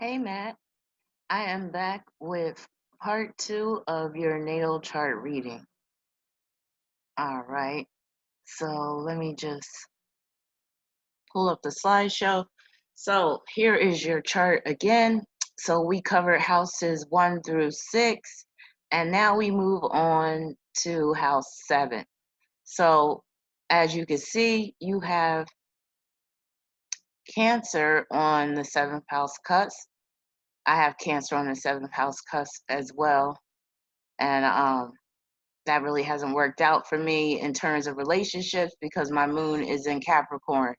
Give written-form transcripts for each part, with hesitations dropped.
Hey Matt, I am back with part two of your natal chart reading. All right, so let me just pull up the slideshow. So here is your chart again. So we covered houses 1 through 6, and now we move on to house 7. So as you can see, you have Cancer on the 7th house cusp. I have Cancer on the 7th house cusp as well. And that really hasn't worked out for me in terms of relationships because my moon is in Capricorn.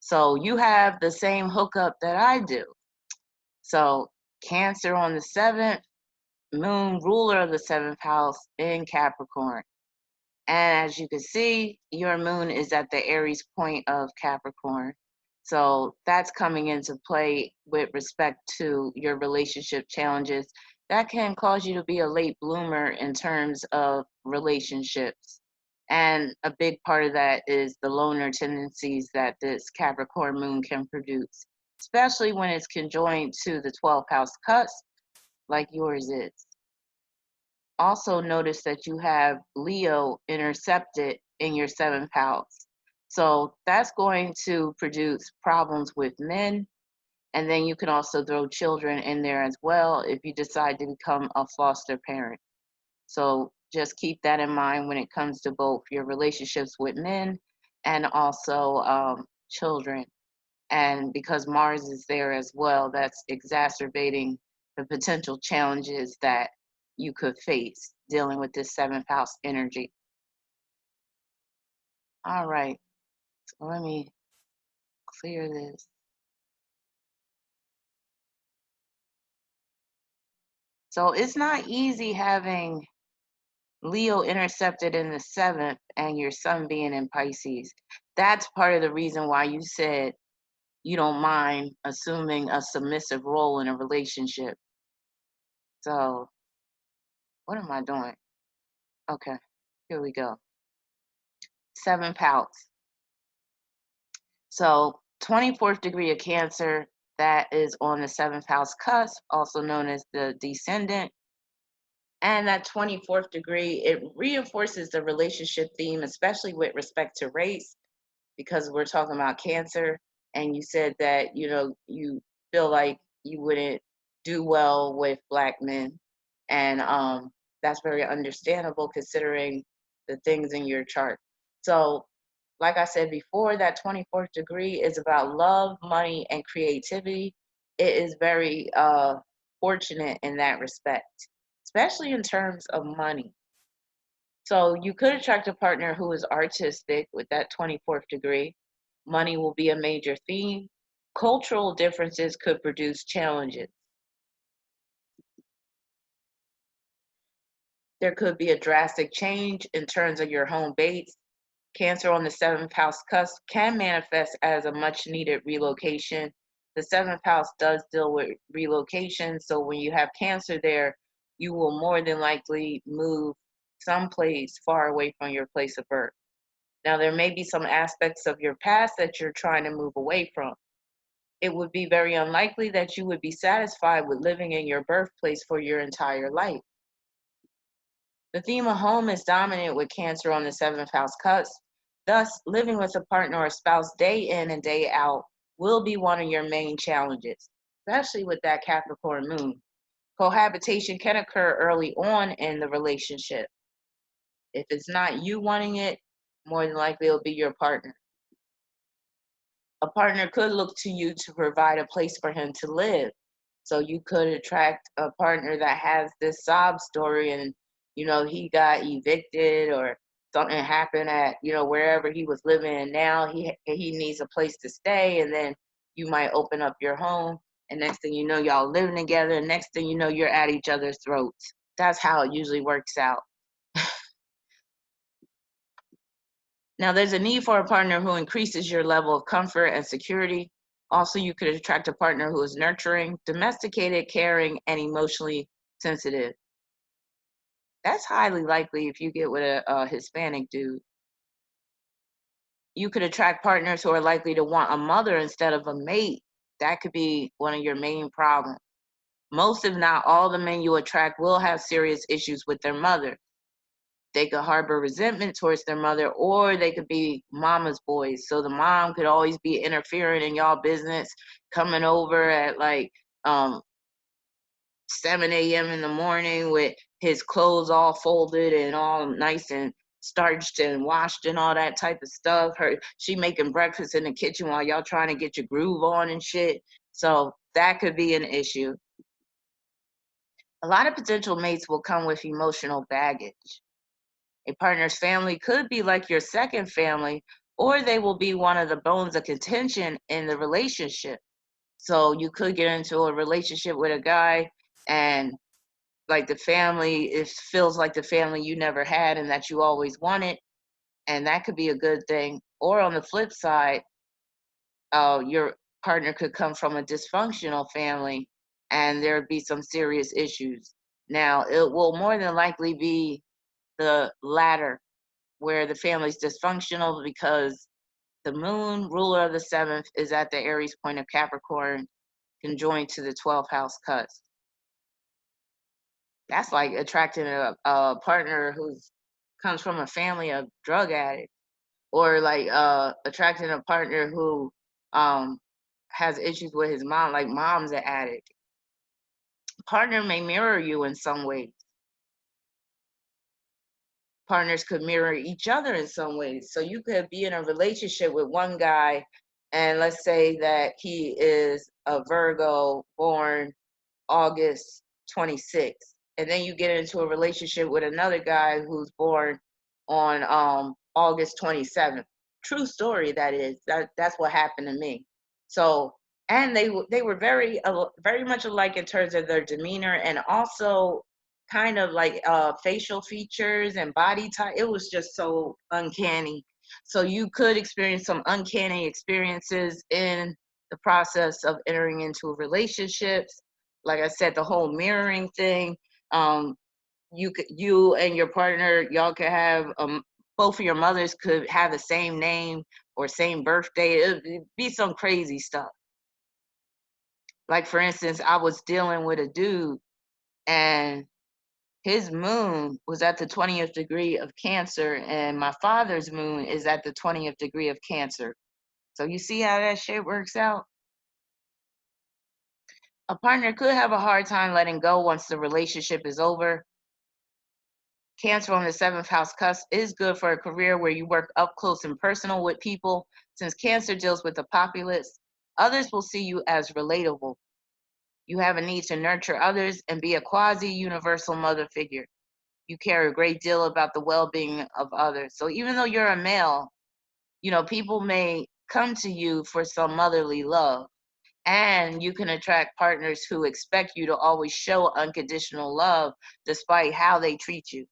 So you have the same hookup that I do. So Cancer on the 7th, moon ruler of the 7th house in Capricorn. And as you can see, your moon is at the Aries point of Capricorn. So that's coming into play with respect to your relationship challenges. That can cause you to be a late bloomer in terms of relationships. And a big part of that is the loner tendencies that this Capricorn moon can produce, especially when it's conjoined to the 12th house cusp, like yours is. Also notice that you have Leo intercepted in your 7th house. So that's going to produce problems with men. And then you can also throw children in there as well if you decide to become a foster parent. So just keep that in mind when it comes to both your relationships with men and also children. And because Mars is there as well, that's exacerbating the potential challenges that you could face dealing with this 7th house energy. All right, so let me clear this. So it's not easy having Leo intercepted in the 7th and your sun being in Pisces. That's part of the reason why you said you don't mind assuming a submissive role in a relationship. So what am I doing? Okay, here we go. 7th house. So 24th degree of Cancer, that is on the 7th house cusp, also known as the descendant. And that 24th degree, it reinforces the relationship theme, especially with respect to race, because we're talking about Cancer. And you said that, you feel like you wouldn't do well with Black men. And that's very understandable considering the things in your chart. So like I said before, that 24th degree is about love, money, and creativity. It is very fortunate in that respect, especially in terms of money. So you could attract a partner who is artistic with that 24th degree. Money will be a major theme. Cultural differences could produce challenges. There could be a drastic change in terms of your home base. Cancer on the 7th house cusp can manifest as a much needed relocation. The 7th house does deal with relocation. So when you have Cancer there, you will more than likely move someplace far away from your place of birth. Now, there may be some aspects of your past that you're trying to move away from. It would be very unlikely that you would be satisfied with living in your birthplace for your entire life. The theme of home is dominant with Cancer on the 7th house cusp. Thus, living with a partner or spouse day in and day out will be one of your main challenges, especially with that Capricorn moon. Cohabitation can occur early on in the relationship. If it's not you wanting it, more than likely it'll be your partner. A partner could look to you to provide a place for him to live. So you could attract a partner that has this sob story and, he got evicted or something happened at, wherever he was living and now he needs a place to stay, and then you might open up your home and next thing you know y'all living together and next thing you know you're at each other's throats. That's how it usually works out. Now, there's a need for a partner who increases your level of comfort and security. Also, you could attract a partner who is nurturing, domesticated, caring, and emotionally sensitive. That's highly likely if you get with a Hispanic dude. You could attract partners who are likely to want a mother instead of a mate. That could be one of your main problems. Most, if not all, the men you attract will have serious issues with their mother. They could harbor resentment towards their mother, or they could be mama's boys. So the mom could always be interfering in y'all business, coming over at like 7 a.m. in the morning with his clothes all folded and all nice and starched and washed and all that type of stuff. She making breakfast in the kitchen while y'all trying to get your groove on and shit. So that could be an issue. A lot of potential mates will come with emotional baggage. A partner's family could be like your second family, or they will be one of the bones of contention in the relationship. So you could get into a relationship with a guy and like the family, it feels like the family you never had and that you always wanted, and that could be a good thing. Or on the flip side, your partner could come from a dysfunctional family and there'd be some serious issues. Now, it will more than likely be the latter, where the family's dysfunctional because the moon, ruler of the seventh, is at the Aries point of Capricorn, conjoined to the 12th house cusp. That's like attracting a partner who's comes from a family of drug addicts, or like attracting a partner who um has issues with his mom, like mom's an addict. Partner may mirror you in some ways. Partners could mirror each other in some ways. So you could be in a relationship with one guy, and let's say that he is a Virgo born August 26th. And then you get into a relationship with another guy who's born on August 27th. True story, that is. That's what happened to me. So, and they were very much alike in terms of their demeanor, and also kind of like facial features and body type. It was just so uncanny. So you could experience some uncanny experiences in the process of entering into relationships. Like I said, the whole mirroring thing. Um, you and your partner, y'all could have both of your mothers could have the same name or same birthday. It'd be some crazy stuff. Like for instance, I was dealing with a dude, and his moon was at the 20th degree of Cancer, and my father's moon is at the 20th degree of Cancer. So you see how that shit works out? A partner could have a hard time letting go once the relationship is over. Cancer on the seventh house cusp is good for a career where you work up close and personal with people. Since Cancer deals with the populace, others will see you as relatable. You have a need to nurture others and be a quasi universal mother figure. You care a great deal about the well being of others. So even though you're a male, people may come to you for some motherly love. And you can attract partners who expect you to always show unconditional love despite how they treat you.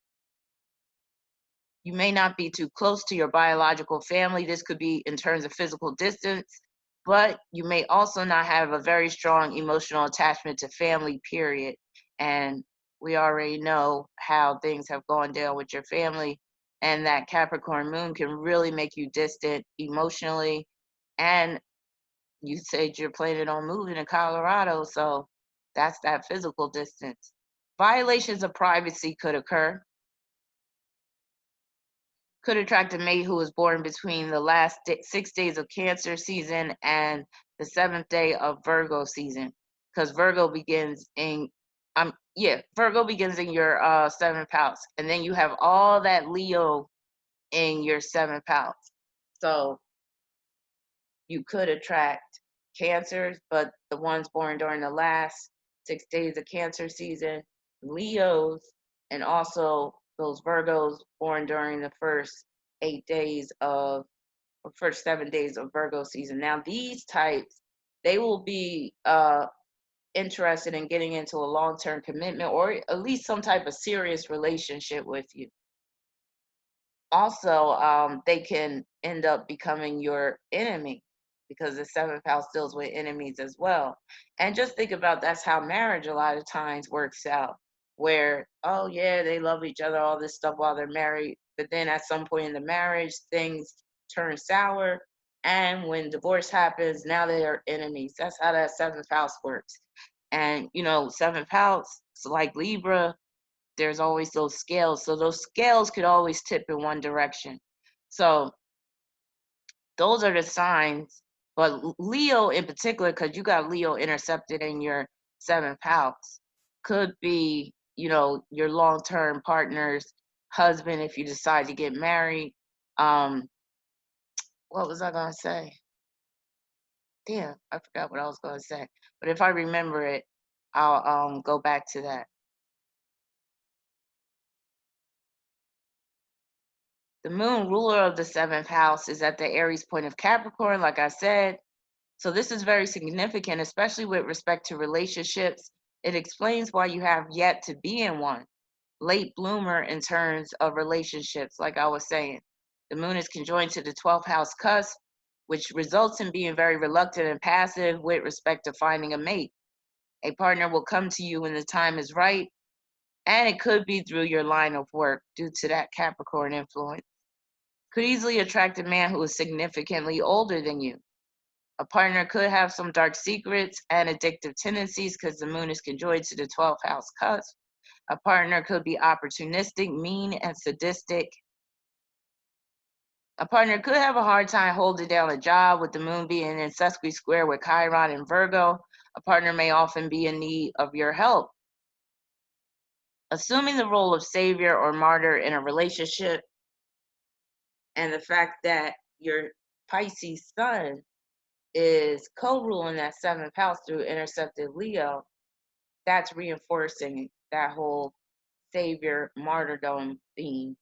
You may not be too close to your biological family. This could be in terms of physical distance, but you may also not have a very strong emotional attachment to family, period. And we already know how things have gone down with your family. And that Capricorn moon can really make you distant emotionally. And you said you're planning on moving to Colorado, so that's that physical distance. Violations of privacy could occur. Could attract a mate who was born between the last 6 days of Cancer season and the seventh day of Virgo season, because Virgo begins in your seventh house, and then you have all that Leo in your seventh house. So you could attract Cancers, but the ones born during the last 6 days of Cancer season, Leos, and also those Virgos born during the first 8 days of, or first 7 days of Virgo season. Now, these types, they will be interested in getting into a long-term commitment or at least some type of serious relationship with you. Also, they can end up becoming your enemy because the seventh house deals with enemies as well. And just think about that's how marriage a lot of times works out, where, oh yeah, they love each other, all this stuff while they're married, but then at some point in the marriage, things turn sour. And when divorce happens, now they are enemies. That's how that seventh house works. And seventh house, so like Libra, there's always those scales. So those scales could always tip in one direction. So those are the signs. But Leo in particular, because you got Leo intercepted in your seventh house, could be, your long-term partner's husband if you decide to get married. What was I gonna say? Damn, I forgot what I was gonna say. But if I remember it, I'll go back to that. The moon, ruler of the seventh house, is at the Aries point of Capricorn, like I said. So this is very significant, especially with respect to relationships. It explains why you have yet to be in one. Late bloomer in terms of relationships, like I was saying. The moon is conjoined to the 12th house cusp, which results in being very reluctant and passive with respect to finding a mate. A partner will come to you when the time is right, and it could be through your line of work due to that Capricorn influence. Could easily attract a man who is significantly older than you. A partner could have some dark secrets and addictive tendencies because the moon is conjoined to the 12th house cusp. A partner could be opportunistic, mean, and sadistic. A partner could have a hard time holding down a job with the moon being in sesqui square with Chiron and Virgo. A partner may often be in need of your help. Assuming the role of savior or martyr in a relationship, and the fact that your Pisces sun is co-ruling that seventh house through intercepted Leo, that's reinforcing that whole savior martyrdom theme.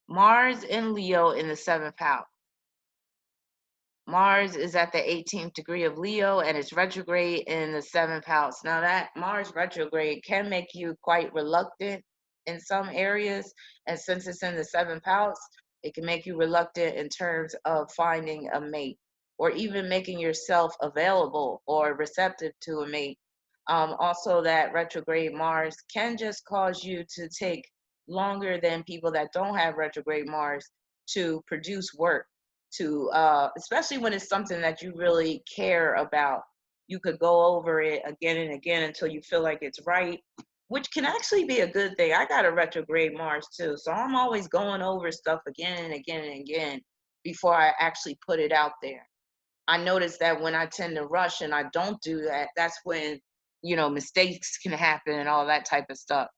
Mars in Leo in the seventh house. Mars is at the 18th degree of Leo and it's retrograde in the seventh house. Now, that Mars retrograde can make you quite reluctant in some areas. And since it's in the seventh house, it can make you reluctant in terms of finding a mate or even making yourself available or receptive to a mate. Also, that retrograde Mars can just cause you to take longer than people that don't have retrograde Mars to produce work, to especially when it's something that you really care about. You could go over it again and again until you feel like it's right, which can actually be a good thing. I got a retrograde Mars too, so I'm always going over stuff again and again and again before I actually put it out there. I notice that when I tend to rush and I don't do that, that's when mistakes can happen and all that type of stuff.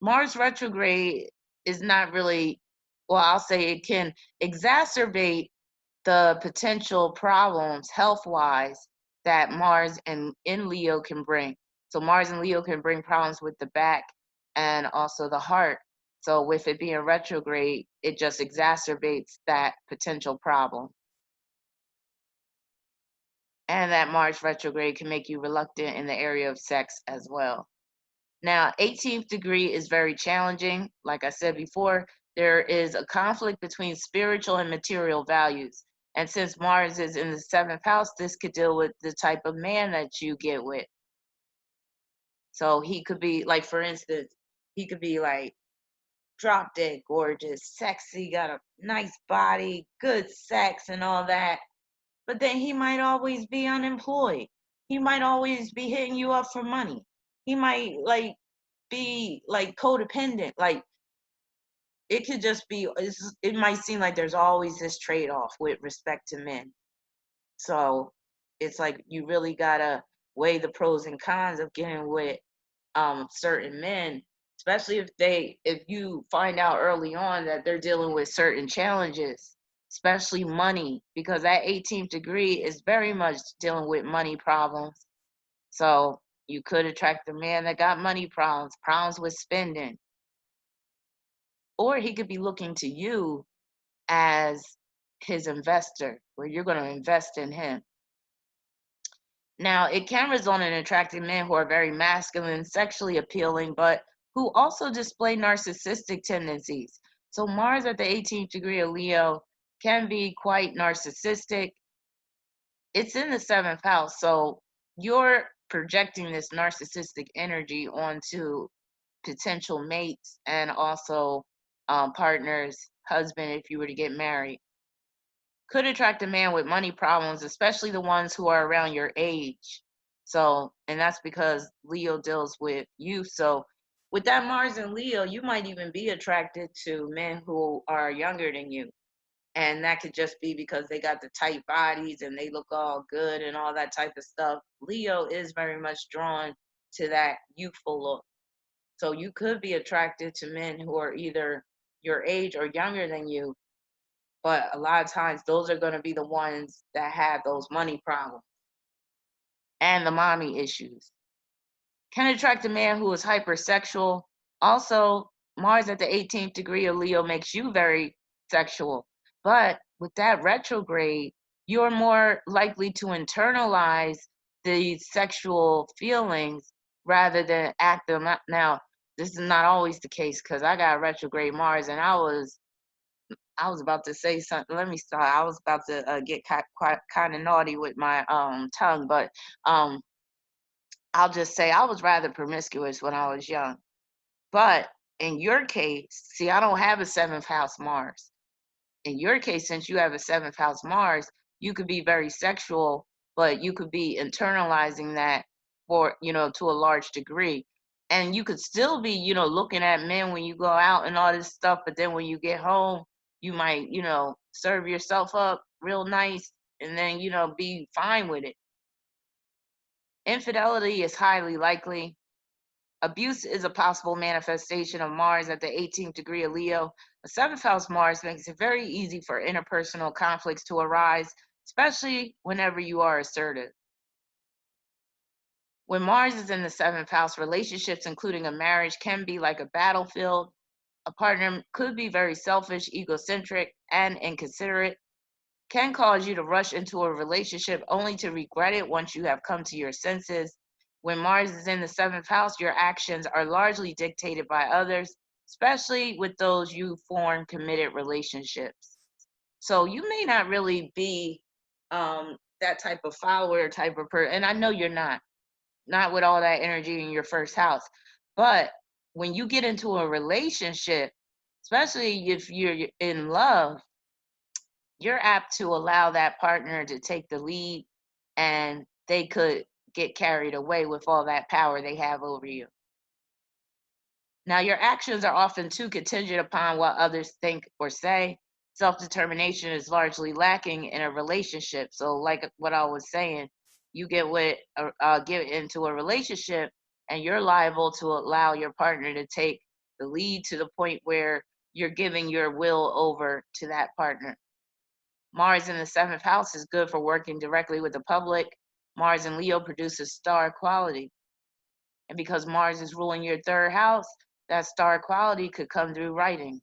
Mars retrograde is not really, well, I'll say it can exacerbate the potential problems health-wise that Mars and in Leo can bring. So Mars and Leo can bring problems with the back and also the heart. So with it being retrograde, it just exacerbates that potential problem. And that Mars retrograde can make you reluctant in the area of sex as well. Now, 18th degree is very challenging. Like I said before, there is a conflict between spiritual and material values. And since Mars is in the seventh house, this could deal with the type of man that you get with. So he could be, like, for instance, he could be like drop dead gorgeous, sexy, got a nice body, good sex, and all that. But then he might always be unemployed. He might always be hitting you up for money. He might be like codependent. Like, it could just be, it might seem like there's always this trade-off with respect to men. So it's like you really gotta weigh the pros and cons of getting with certain men, especially if you find out early on that they're dealing with certain challenges, especially money, because that 18th degree is very much dealing with money problems. So you could attract a man that got money problems with spending, or he could be looking to you as his investor, where you're going to invest in him. Now, it can result in attracting men who are very masculine, sexually appealing, but who also display narcissistic tendencies. So Mars at the 18th degree of Leo can be quite narcissistic. It's in the seventh house, so you're projecting this narcissistic energy onto potential mates and also partners husband if you were to get married. Could attract a man with money problems, especially the ones who are around your age. So, and that's because Leo deals with youth. So, with that Mars and Leo, you might even be attracted to men who are younger than you. And that could just be because they got the tight bodies and they look all good and all that type of stuff. Leo is very much drawn to that youthful look. So you could be attracted to men who are either your age or younger than you, but a lot of times those are going to be the ones that have those money problems and the mommy issues. Can attract a man who is hypersexual. Also, Mars at the 18th degree of Leo makes you very sexual. But with that retrograde, you're more likely to internalize these sexual feelings rather than act them out. Now, this is not always the case because I got retrograde Mars and I was about to say something. Let me start. I was about to get quite kind of naughty with my tongue, but um I'll just say I was rather promiscuous when I was young. But in your case, see, I don't have a seventh house Mars. In your case, since you have a seventh house Mars, you could be very sexual, but you could be internalizing that for, to a large degree. And you could still be, looking at men when you go out and all this stuff, but then when you get home, you might, serve yourself up real nice and then, be fine with it. Infidelity is highly likely. Abuse is a possible manifestation of Mars at the 18th degree of Leo. A seventh house Mars makes it very easy for interpersonal conflicts to arise, especially whenever you are assertive. When Mars is in the seventh house, relationships, including a marriage, can be like a battlefield. A partner could be very selfish, egocentric, and inconsiderate, can cause you to rush into a relationship only to regret it once you have come to your senses. When Mars is in the seventh house, your actions are largely dictated by others, especially with those you form committed relationships. So you may not really be that type of follower type of person. And I know you're not with all that energy in your first house. But when you get into a relationship, especially if you're in love, you're apt to allow that partner to take the lead and they could get carried away with all that power they have over you. Now, your actions are often too contingent upon what others think or say. Self determination is largely lacking in a relationship. So, like what I was saying, you get into a relationship and you're liable to allow your partner to take the lead to the point where you're giving your will over to that partner. Mars in the seventh house is good for working directly with the public. Mars in Leo produces star quality. And because Mars is ruling your third house, that star quality could come through writing.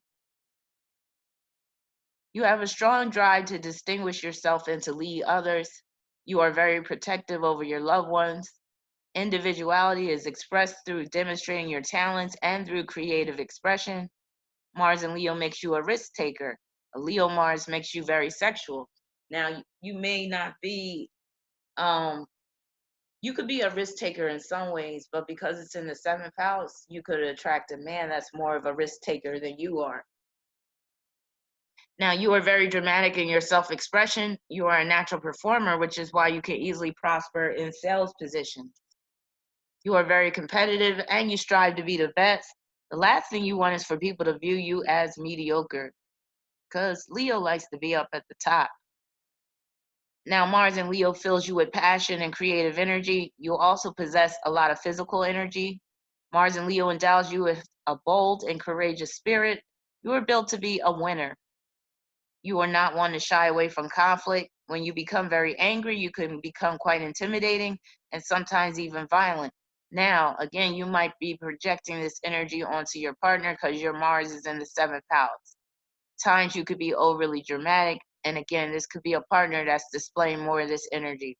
You have a strong drive to distinguish yourself and to lead others. You are very protective over your loved ones. Individuality is expressed through demonstrating your talents and through creative expression. Mars in Leo makes you a risk taker. A Leo Mars makes you very sexual. Now, you may not be, you could be a risk taker in some ways, but because it's in the seventh house, you could attract a man that's more of a risk taker than you are. Now, you are very dramatic in your self expression. You are a natural performer, which is why you can easily prosper in sales positions. You are very competitive and you strive to be the best. The last thing you want is for people to view you as mediocre because Leo likes to be up at the top. Now, Mars in Leo fills you with passion and creative energy. You also possess a lot of physical energy. Mars in Leo endows you with a bold and courageous spirit. You are built to be a winner. You are not one to shy away from conflict. When you become very angry, you can become quite intimidating and sometimes even violent. Now, again, you might be projecting this energy onto your partner because your Mars is in the seventh house. Times you could be overly dramatic. And again, this could be a partner that's displaying more of this energy.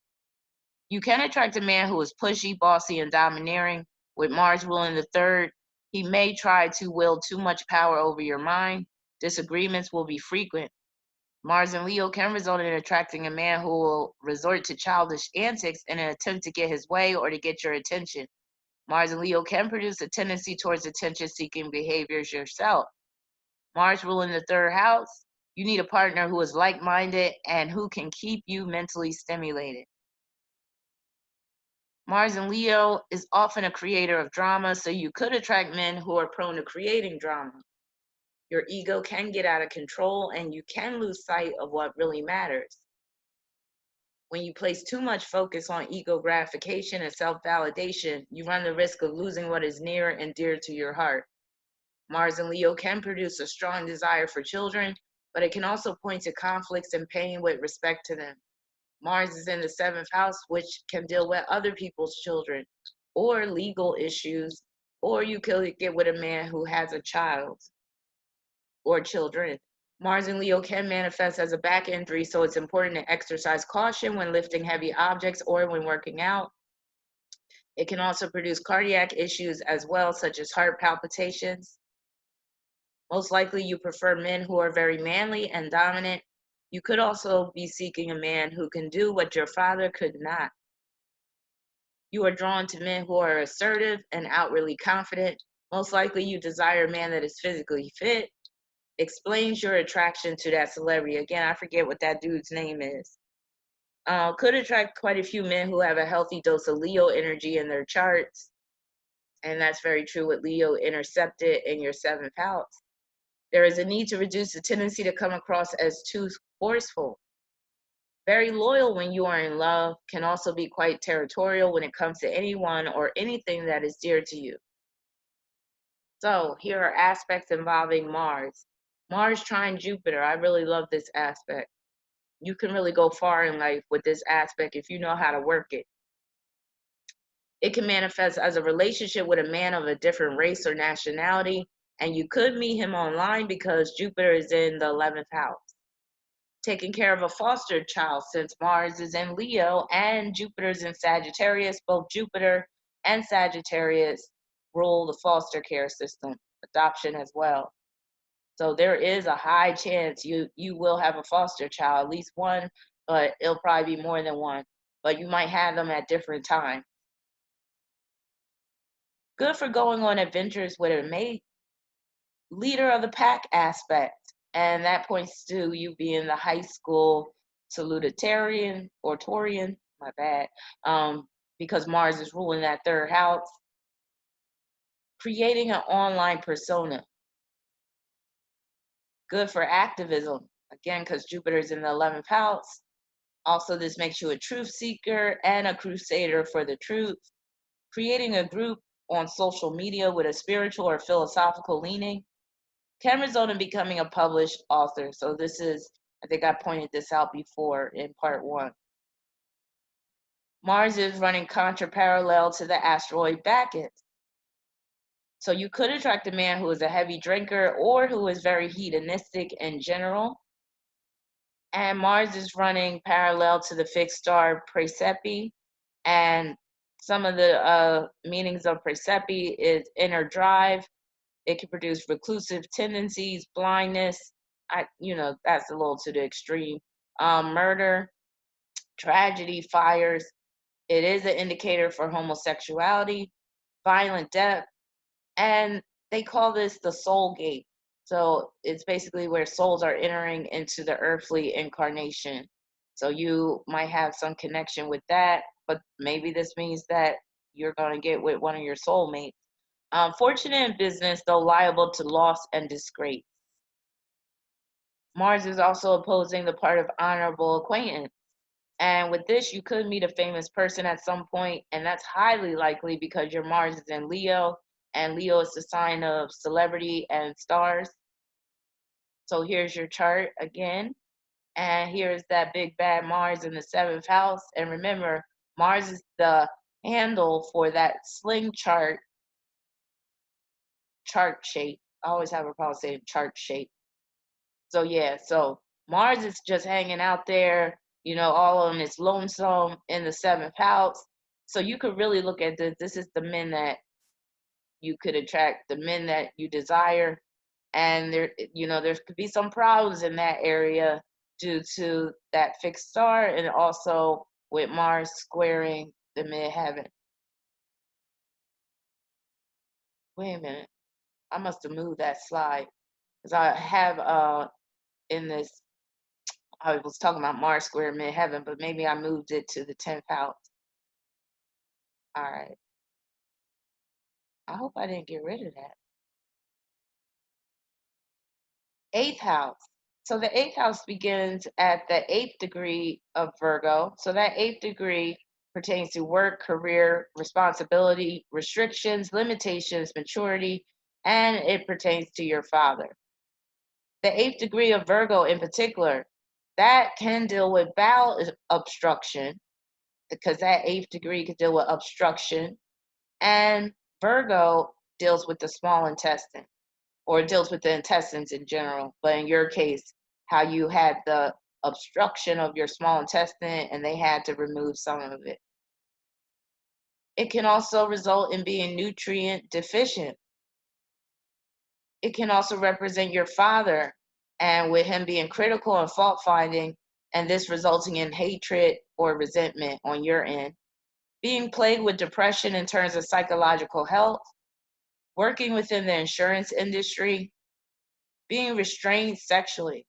You can attract a man who is pushy, bossy, and domineering. With Mars ruling the third, he may try to wield too much power over your mind. Disagreements will be frequent. Mars and Leo can result in attracting a man who will resort to childish antics in an attempt to get his way or to get your attention. Mars and Leo can produce a tendency towards attention-seeking behaviors yourself. Mars ruling the third house, you need a partner who is like-minded and who can keep you mentally stimulated. Mars in Leo is often a creator of drama, so you could attract men who are prone to creating drama. Your ego can get out of control and you can lose sight of what really matters. When you place too much focus on ego gratification and self-validation, you run the risk of losing what is near and dear to your heart. Mars in Leo can produce a strong desire for children, but it can also point to conflicts and pain with respect to them. Mars is in the seventh house, which can deal with other people's children or legal issues, or you could get with a man who has a child or children. Mars in Leo can manifest as a back injury, so it's important to exercise caution when lifting heavy objects or when working out. It can also produce cardiac issues as well, such as heart palpitations. Most likely you prefer men who are very manly and dominant. You could also be seeking a man who can do what your father could not. You are drawn to men who are assertive and outwardly confident. Most likely you desire a man that is physically fit. Explains your attraction to that celebrity. Again, I forget what that dude's name is. Could attract quite a few men who have a healthy dose of Leo energy in their charts. And that's very true with Leo intercepted in your seventh house. There is a need to reduce the tendency to come across as too forceful. Very loyal when you are in love, can also be quite territorial when it comes to anyone or anything that is dear to you. So here are aspects involving Mars. Mars trine Jupiter. I really love this aspect. You can really go far in life with this aspect if you know how to work it. It can manifest as a relationship with a man of a different race or nationality, and you could meet him online because Jupiter is in the 11th house. Taking care of a foster child, since Mars is in Leo and Jupiter's in Sagittarius. Both Jupiter and Sagittarius rule the foster care system, adoption as well. So there is a high chance you will have a foster child, at least one, but it'll probably be more than one. But you might have them at different times. Good for going on adventures with a mate. Leader of the pack aspect, and that points to you being the high school salutatorian or Taurian, my bad, because Mars is ruling that third house. Creating an online persona. Good for activism, again, because Jupiter's in the 11th house. Also, this makes you a truth seeker and a crusader for the truth. Creating a group on social media with a spiritual or philosophical leaning can result in becoming a published author. So this is, I think I pointed this out before in part 1. Mars is running contra-parallel to the asteroid Bacchus. So you could attract a man who is a heavy drinker or who is very hedonistic in general. And Mars is running parallel to the fixed star Praesepe. And some of the meanings of Praesepe is inner drive. It can produce reclusive tendencies, blindness. That's a little to the extreme. Murder, tragedy, fires. It is an indicator for homosexuality, violent death, and they call this the soul gate. So it's basically where souls are entering into the earthly incarnation. So you might have some connection with that, but maybe this means that you're going to get with one of your soulmates. Fortunate in business, though liable to loss and disgrace. Mars is also opposing the part of honorable acquaintance. And with this, you could meet a famous person at some point, and that's highly likely because your Mars is in Leo, and Leo is the sign of celebrity and stars. So here's your chart again, and here's that big bad Mars in the 7th house. And remember, Mars is the handle for that sling chart shape. I always have a problem saying chart shape. So yeah, so Mars is just hanging out there, all on its lonesome in the 7th house. So you could really look at this. This is the men that you could attract, the men that you desire. And there could be some problems in that area due to that fixed star and also with Mars squaring the midheaven. Wait a minute. I must have moved that slide. Because I have in this, I was talking about Mars square midheaven, but maybe I moved it to the 10th house. All right. I hope I didn't get rid of that. 8th house. So the 8th house begins at the 8th degree of Virgo. So that 8th degree pertains to work, career, responsibility, restrictions, limitations, maturity, and it pertains to your father. The 8th degree of Virgo in particular, that can deal with bowel obstruction, because that 8th degree could deal with obstruction, and Virgo deals with the small intestine, or it deals with the intestines in general. But in your case, how you had the obstruction of your small intestine and they had to remove some of it. It can also result in being nutrient deficient. It can also represent your father, and with him being critical and fault finding, and this resulting in hatred or resentment on your end. Being plagued with depression in terms of psychological health, working within the insurance industry, being restrained sexually,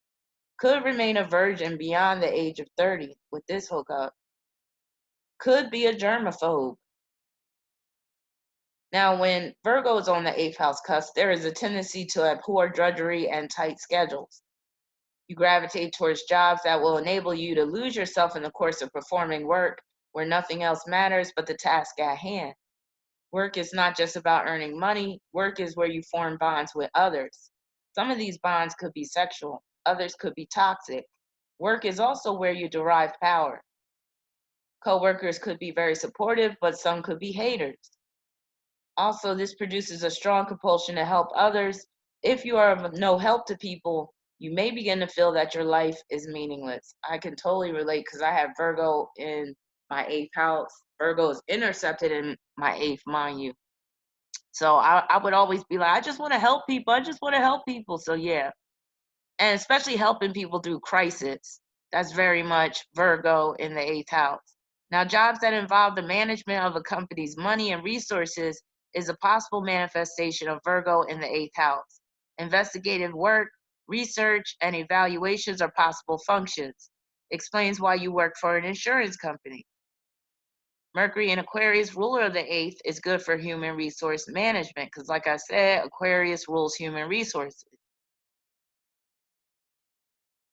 could remain a virgin beyond the age of 30 with this hookup, could be a germaphobe. Now, when Virgo is on the 8th house cusp, there is a tendency to abhor drudgery and tight schedules. You gravitate towards jobs that will enable you to lose yourself in the course of performing work where nothing else matters but the task at hand. Work is not just about earning money. Work is where you form bonds with others. Some of these bonds could be sexual, others could be toxic. Work is also where you derive power. Coworkers could be very supportive, but some could be haters. Also, this produces a strong compulsion to help others. If you are of no help to people, you may begin to feel that your life is meaningless. I can totally relate because I have Virgo in my 8th house. Virgo is intercepted in my 8th, mind you. So I would always be like, I just want to help people. I just want to help people. So yeah. And especially helping people through crisis. That's very much Virgo in the 8th house. Now, jobs that involve the management of a company's money and resources is a possible manifestation of Virgo in the 8th house. Investigative work, research, and evaluations are possible functions. Explains why you work for an insurance company. Mercury in Aquarius, ruler of the 8th, is good for human resource management because, like I said, Aquarius rules human resources.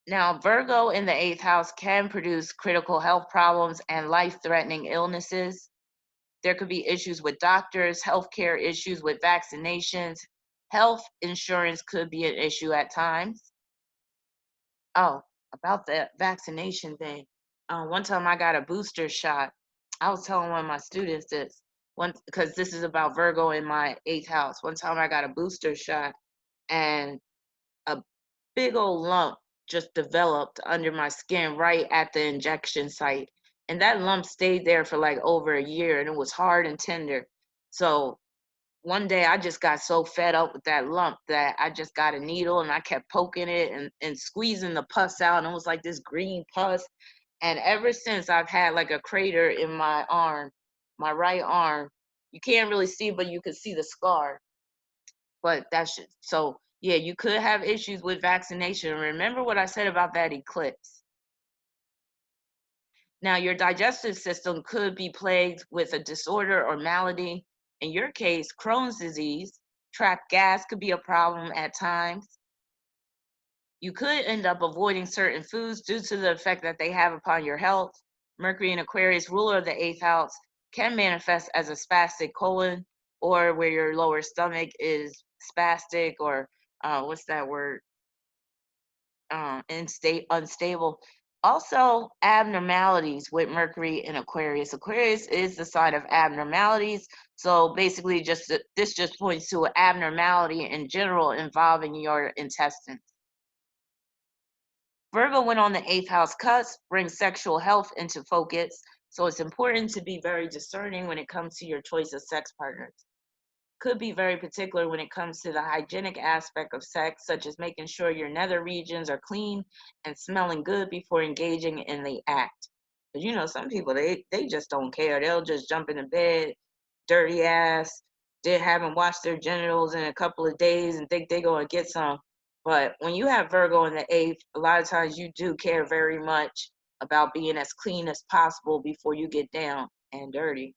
Now, Virgo in the 8th house can produce critical health problems and life-threatening illnesses. There could be issues with doctors, healthcare issues with vaccinations. Health insurance could be an issue at times. Oh, about the vaccination thing. One time I got a booster shot. I was telling one of my students this one because this is about Virgo in my 8th house. One time I got a booster shot and a big old lump just developed under my skin right at the injection site. And that lump stayed there for like over a year and it was hard and tender. So one day I just got so fed up with that lump that I just got a needle and I kept poking it and squeezing the pus out. And it was like this green pus. And ever since I've had like a crater in my arm, my right arm. You can't really see, but you can see the scar. But that's just, so yeah, you could have issues with vaccination. Remember what I said about that eclipse. Now, your digestive system could be plagued with a disorder or malady. In your case, Crohn's disease. Trapped gas could be a problem at times. You could end up avoiding certain foods due to the effect that they have upon your health. Mercury in Aquarius, ruler of the 8th house, can manifest as a spastic colon, or where your lower stomach is spastic, or what's that word? Unstable. Also, abnormalities with Mercury in Aquarius. Aquarius is the sign of abnormalities. So basically, this just points to an abnormality in general involving your intestines. Virgo, when on the 8th house cusp, brings sexual health into focus. So it's important to be very discerning when it comes to your choice of sex partners. Could be very particular when it comes to the hygienic aspect of sex, such as making sure your nether regions are clean and smelling good before engaging in the act. But you know, some people, they just don't care. They'll just jump into bed, dirty ass. They haven't washed their genitals in a couple of days and think they're going to get some. But when you have Virgo in the 8th, a lot of times you do care very much about being as clean as possible before you get down and dirty.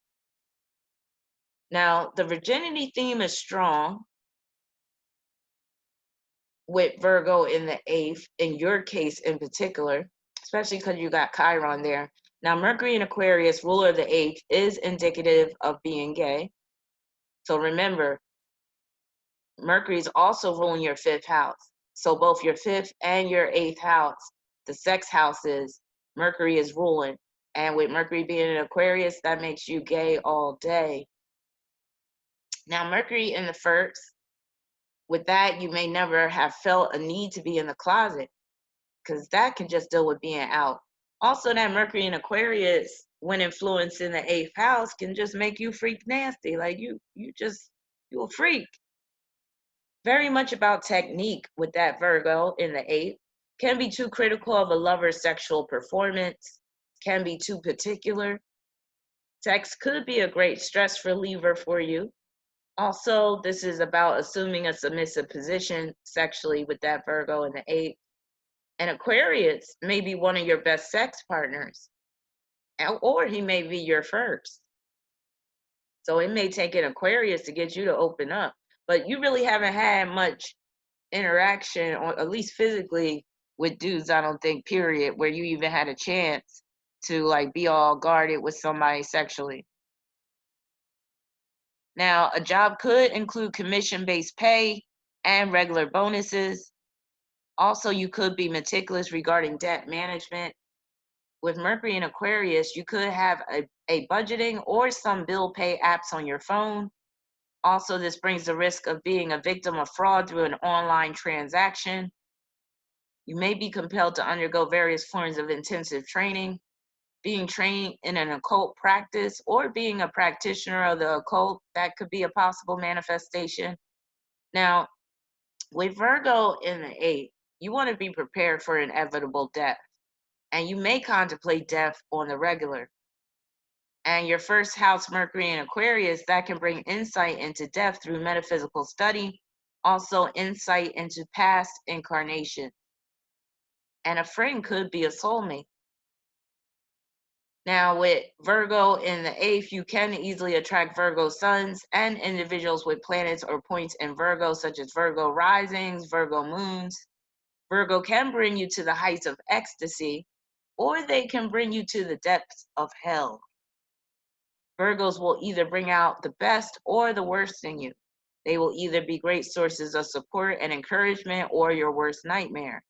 Now, the virginity theme is strong with Virgo in the 8th, in your case in particular, especially because you got Chiron there. Now, Mercury in Aquarius, ruler of the 8th, is indicative of being gay. So remember, Mercury is also ruling your 5th house. So both your 5th and your 8th house, the sex houses, Mercury is ruling. And with Mercury being in Aquarius, that makes you gay all day. Now, Mercury in the 1st, with that, you may never have felt a need to be in the closet, because that can just deal with being out. Also, that Mercury in Aquarius, when influenced in the 8th house, can just make you freak nasty. Like you a freak. Very much about technique with that Virgo in the 8th. Can be too critical of a lover's sexual performance. Can be too particular. Sex could be a great stress reliever for you. Also, this is about assuming a submissive position sexually with that Virgo in the 8th. And Aquarius may be one of your best sex partners, or he may be your first. So it may take an Aquarius to get you to open up, but you really haven't had much interaction, or at least physically, with dudes, I don't think, period, where you even had a chance to like be all guarded with somebody sexually. Now, a job could include commission-based pay and regular bonuses. Also, you could be meticulous regarding debt management. With Mercury in Aquarius, you could have a budgeting or some bill pay apps on your phone. Also, this brings the risk of being a victim of fraud through an online transaction. You may be compelled to undergo various forms of intensive training, being trained in an occult practice, or being a practitioner of the occult. That could be a possible manifestation. Now, with Virgo in the 8th, you want to be prepared for inevitable death, and you may contemplate death on the regular. And your 1st house, Mercury in Aquarius, that can bring insight into death through metaphysical study, also insight into past incarnation. And a friend could be a soulmate. Now, with Virgo in the 8th, you can easily attract Virgo suns and individuals with planets or points in Virgo, such as Virgo risings, Virgo moons. Virgo can bring you to the heights of ecstasy, or they can bring you to the depths of hell. Virgos will either bring out the best or the worst in you. They will either be great sources of support and encouragement or your worst nightmare.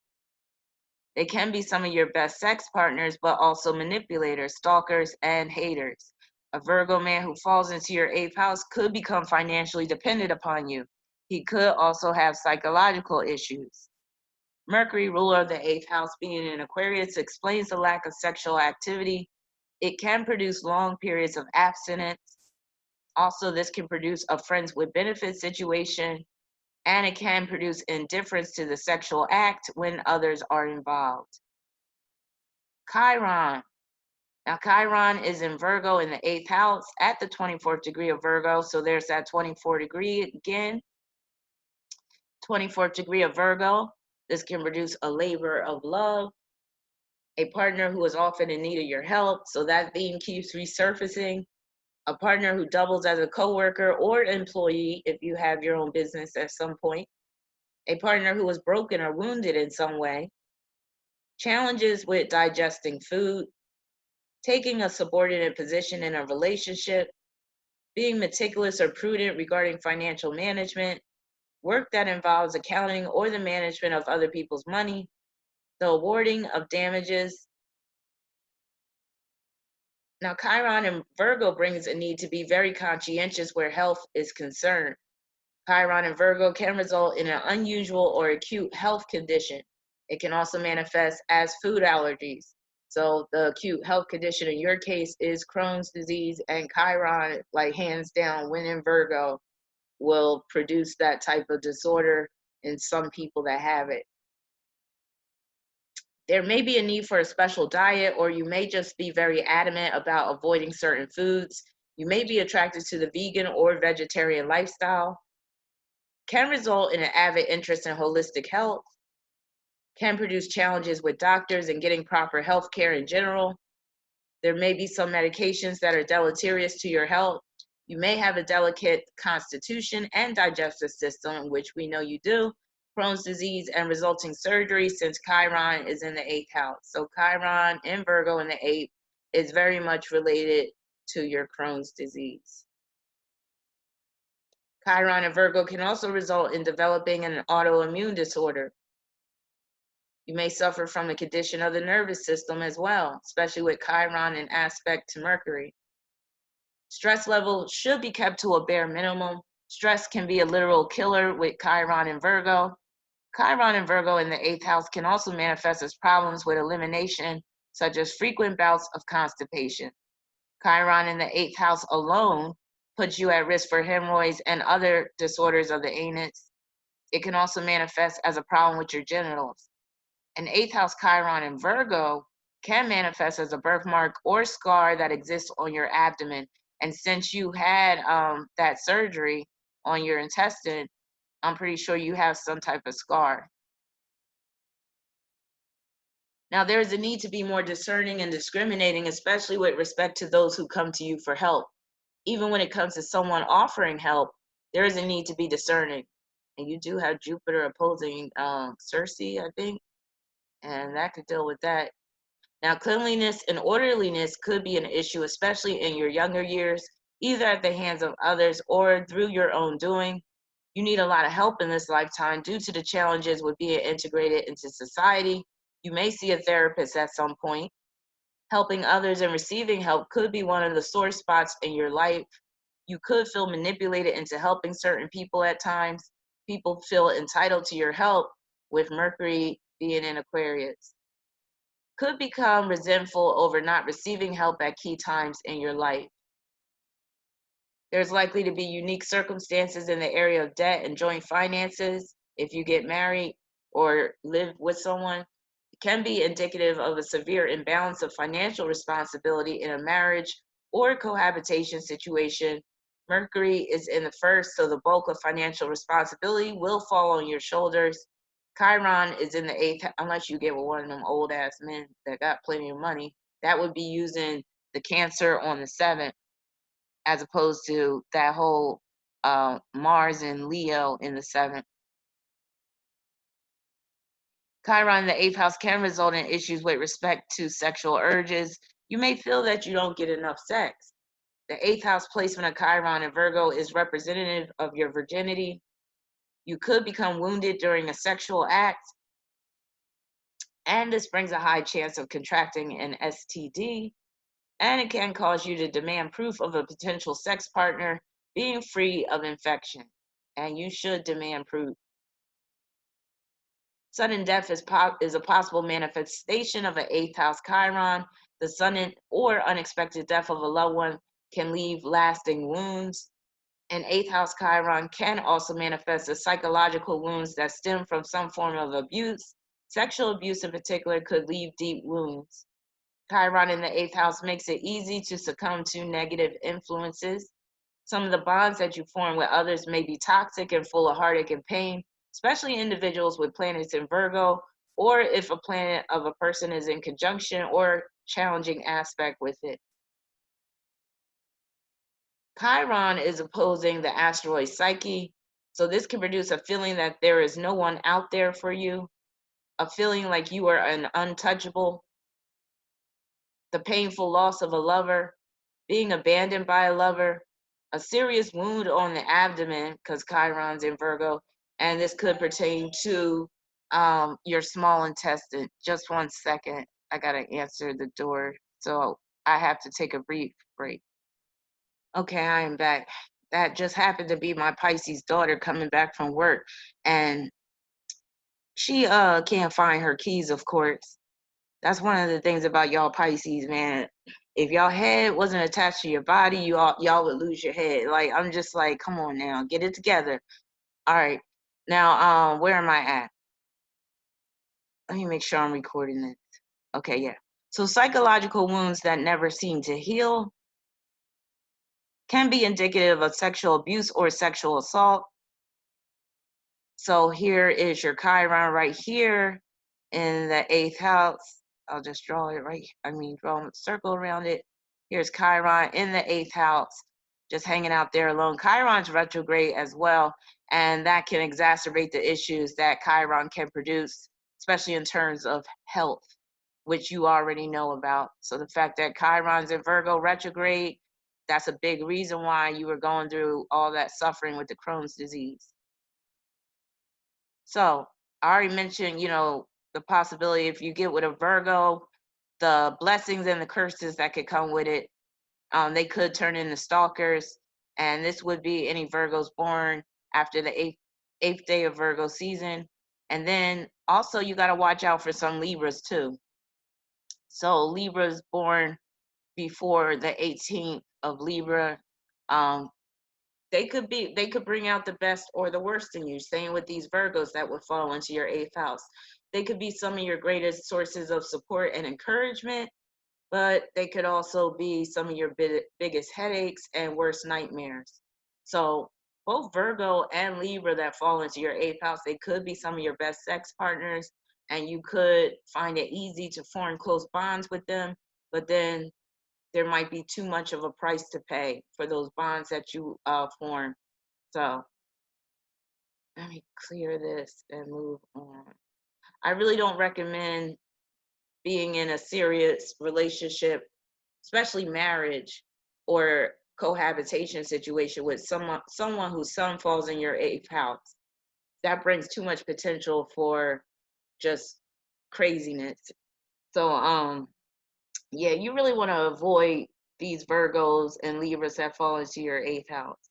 They can be some of your best sex partners, but also manipulators, stalkers, and haters. A Virgo man who falls into your 8th house could become financially dependent upon you. He could also have psychological issues. Mercury, ruler of the 8th house, being in Aquarius, explains the lack of sexual activity. It can produce long periods of abstinence. Also, this can produce a friends with benefits situation, and it can produce indifference to the sexual act when others are involved. Chiron. Now, Chiron is in Virgo in the 8th house at the 24th degree of Virgo. So there's that 24 degree again. 24th degree of Virgo. This can produce a labor of love, a partner who is often in need of your help. So that theme keeps resurfacing. A partner who doubles as a coworker or employee if you have your own business at some point. A partner who was broken or wounded in some way. Challenges with digesting food. Taking a subordinate position in a relationship. Being meticulous or prudent regarding financial management. Work that involves accounting or the management of other people's money. The awarding of damages. Now, Chiron in Virgo brings a need to be very conscientious where health is concerned. Chiron in Virgo can result in an unusual or acute health condition. It can also manifest as food allergies. So the acute health condition in your case is Crohn's disease, and Chiron, like hands down, when in Virgo, will produce that type of disorder in some people that have it. There may be a need for a special diet, or you may just be very adamant about avoiding certain foods. You may be attracted to the vegan or vegetarian lifestyle. Can result in an avid interest in holistic health. can produce challenges with doctors and getting proper health care in general. There may be some medications that are deleterious to your health. You may have a delicate constitution and digestive system, which we know you do, Crohn's disease and resulting surgery, since Chiron is in the 8th house. So Chiron in Virgo in the 8th is very much related to your Crohn's disease. Chiron in Virgo can also result in developing an autoimmune disorder. You may suffer from a condition of the nervous system as well, especially with Chiron in aspect to Mercury. Stress level should be kept to a bare minimum. Stress can be a literal killer with Chiron in Virgo. Chiron in Virgo in the 8th house can also manifest as problems with elimination, such as frequent bouts of constipation. Chiron in the 8th house alone puts you at risk for hemorrhoids and other disorders of the anus. It can also manifest as a problem with your genitals. An 8th house Chiron in Virgo can manifest as a birthmark or scar that exists on your abdomen. And since you had that surgery on your intestine, I'm pretty sure you have some type of scar. Now, there is a need to be more discerning and discriminating, especially with respect to those who come to you for help. Even when it comes to someone offering help, there is a need to be discerning. And you do have Jupiter opposing Circe, I think, and that could deal with that. Now, cleanliness and orderliness could be an issue, especially in your younger years, either at the hands of others or through your own doing. You need a lot of help in this lifetime due to the challenges with being integrated into society. You may see a therapist at some point. Helping others and receiving help could be one of the sore spots in your life. You could feel manipulated into helping certain people at times. People feel entitled to your help with Mercury being in Aquarius. Could become resentful over not receiving help at key times in your life. There's likely to be unique circumstances in the area of debt and joint finances. If you get married or live with someone, it can be indicative of a severe imbalance of financial responsibility in a marriage or cohabitation situation. Mercury is in the 1st, so the bulk of financial responsibility will fall on your shoulders. Chiron is in the 8th, unless you get with one of them old ass men that got plenty of money. That would be using the Cancer on the 7th, as opposed to that whole Mars and Leo in the 7th. Chiron in the 8th house can result in issues with respect to sexual urges. You may feel that you don't get enough sex. The 8th house placement of Chiron in Virgo is representative of your virginity. You could become wounded during a sexual act, and this brings a high chance of contracting an STD, and it can cause you to demand proof of a potential sex partner being free of infection, and you should demand proof. Sudden death is a possible manifestation of an 8th house Chiron. The sudden or unexpected death of a loved one can leave lasting wounds. An 8th house Chiron can also manifest as psychological wounds that stem from some form of abuse. Sexual abuse in particular could leave deep wounds. Chiron in the 8th house makes it easy to succumb to negative influences. Some of the bonds that you form with others may be toxic and full of heartache and pain, especially individuals with planets in Virgo, or if a planet of a person is in conjunction or challenging aspect with it. Chiron is opposing the asteroid Psyche, so this can produce a feeling that there is no one out there for you, a feeling like you are an untouchable, the painful loss of a lover, being abandoned by a lover, a serious wound on the abdomen, because Chiron's in Virgo, and this could pertain to your small intestine. Just 1 second, I gotta answer the door, so I have to take a brief break. Okay, I am back. That just happened to be my Pisces daughter coming back from work, and she can't find her keys, of course. That's one of the things about y'all Pisces, man. If y'all head wasn't attached to your body, y'all would lose your head. Like, I'm just like, come on now, get it together. All right. Now, where am I at? Let me make sure I'm recording this. Okay, yeah. So psychological wounds that never seem to heal can be indicative of sexual abuse or sexual assault. So here is your Chiron right here in the 8th house. I'll just draw it draw a circle around it. Here's Chiron in the 8th house, just hanging out there alone. Chiron's retrograde as well, and that can exacerbate the issues that Chiron can produce, especially in terms of health, which you already know about. So the fact that Chiron's in Virgo retrograde, that's a big reason why you were going through all that suffering with the Crohn's disease. So I already mentioned, the possibility if you get with a Virgo, the blessings and the curses that could come with it. They could turn into stalkers, and this would be any Virgos born after the eighth day of Virgo season. And then also you got to watch out for some Libras too. So Libras born before the 18th of Libra, they could bring out the best or the worst in you. Same with these Virgos that would fall into your 8th house. They could be some of your greatest sources of support and encouragement, but they could also be some of your biggest headaches and worst nightmares. So both Virgo and Libra that fall into your 8th house, they could be some of your best sex partners, and you could find it easy to form close bonds with them, but then there might be too much of a price to pay for those bonds that you form. So let me clear this and move on. I really don't recommend being in a serious relationship, especially marriage or cohabitation situation with someone whose sun falls in your 8th house. That brings too much potential for just craziness. So yeah, you really want to avoid these Virgos and Libras that fall into your 8th house,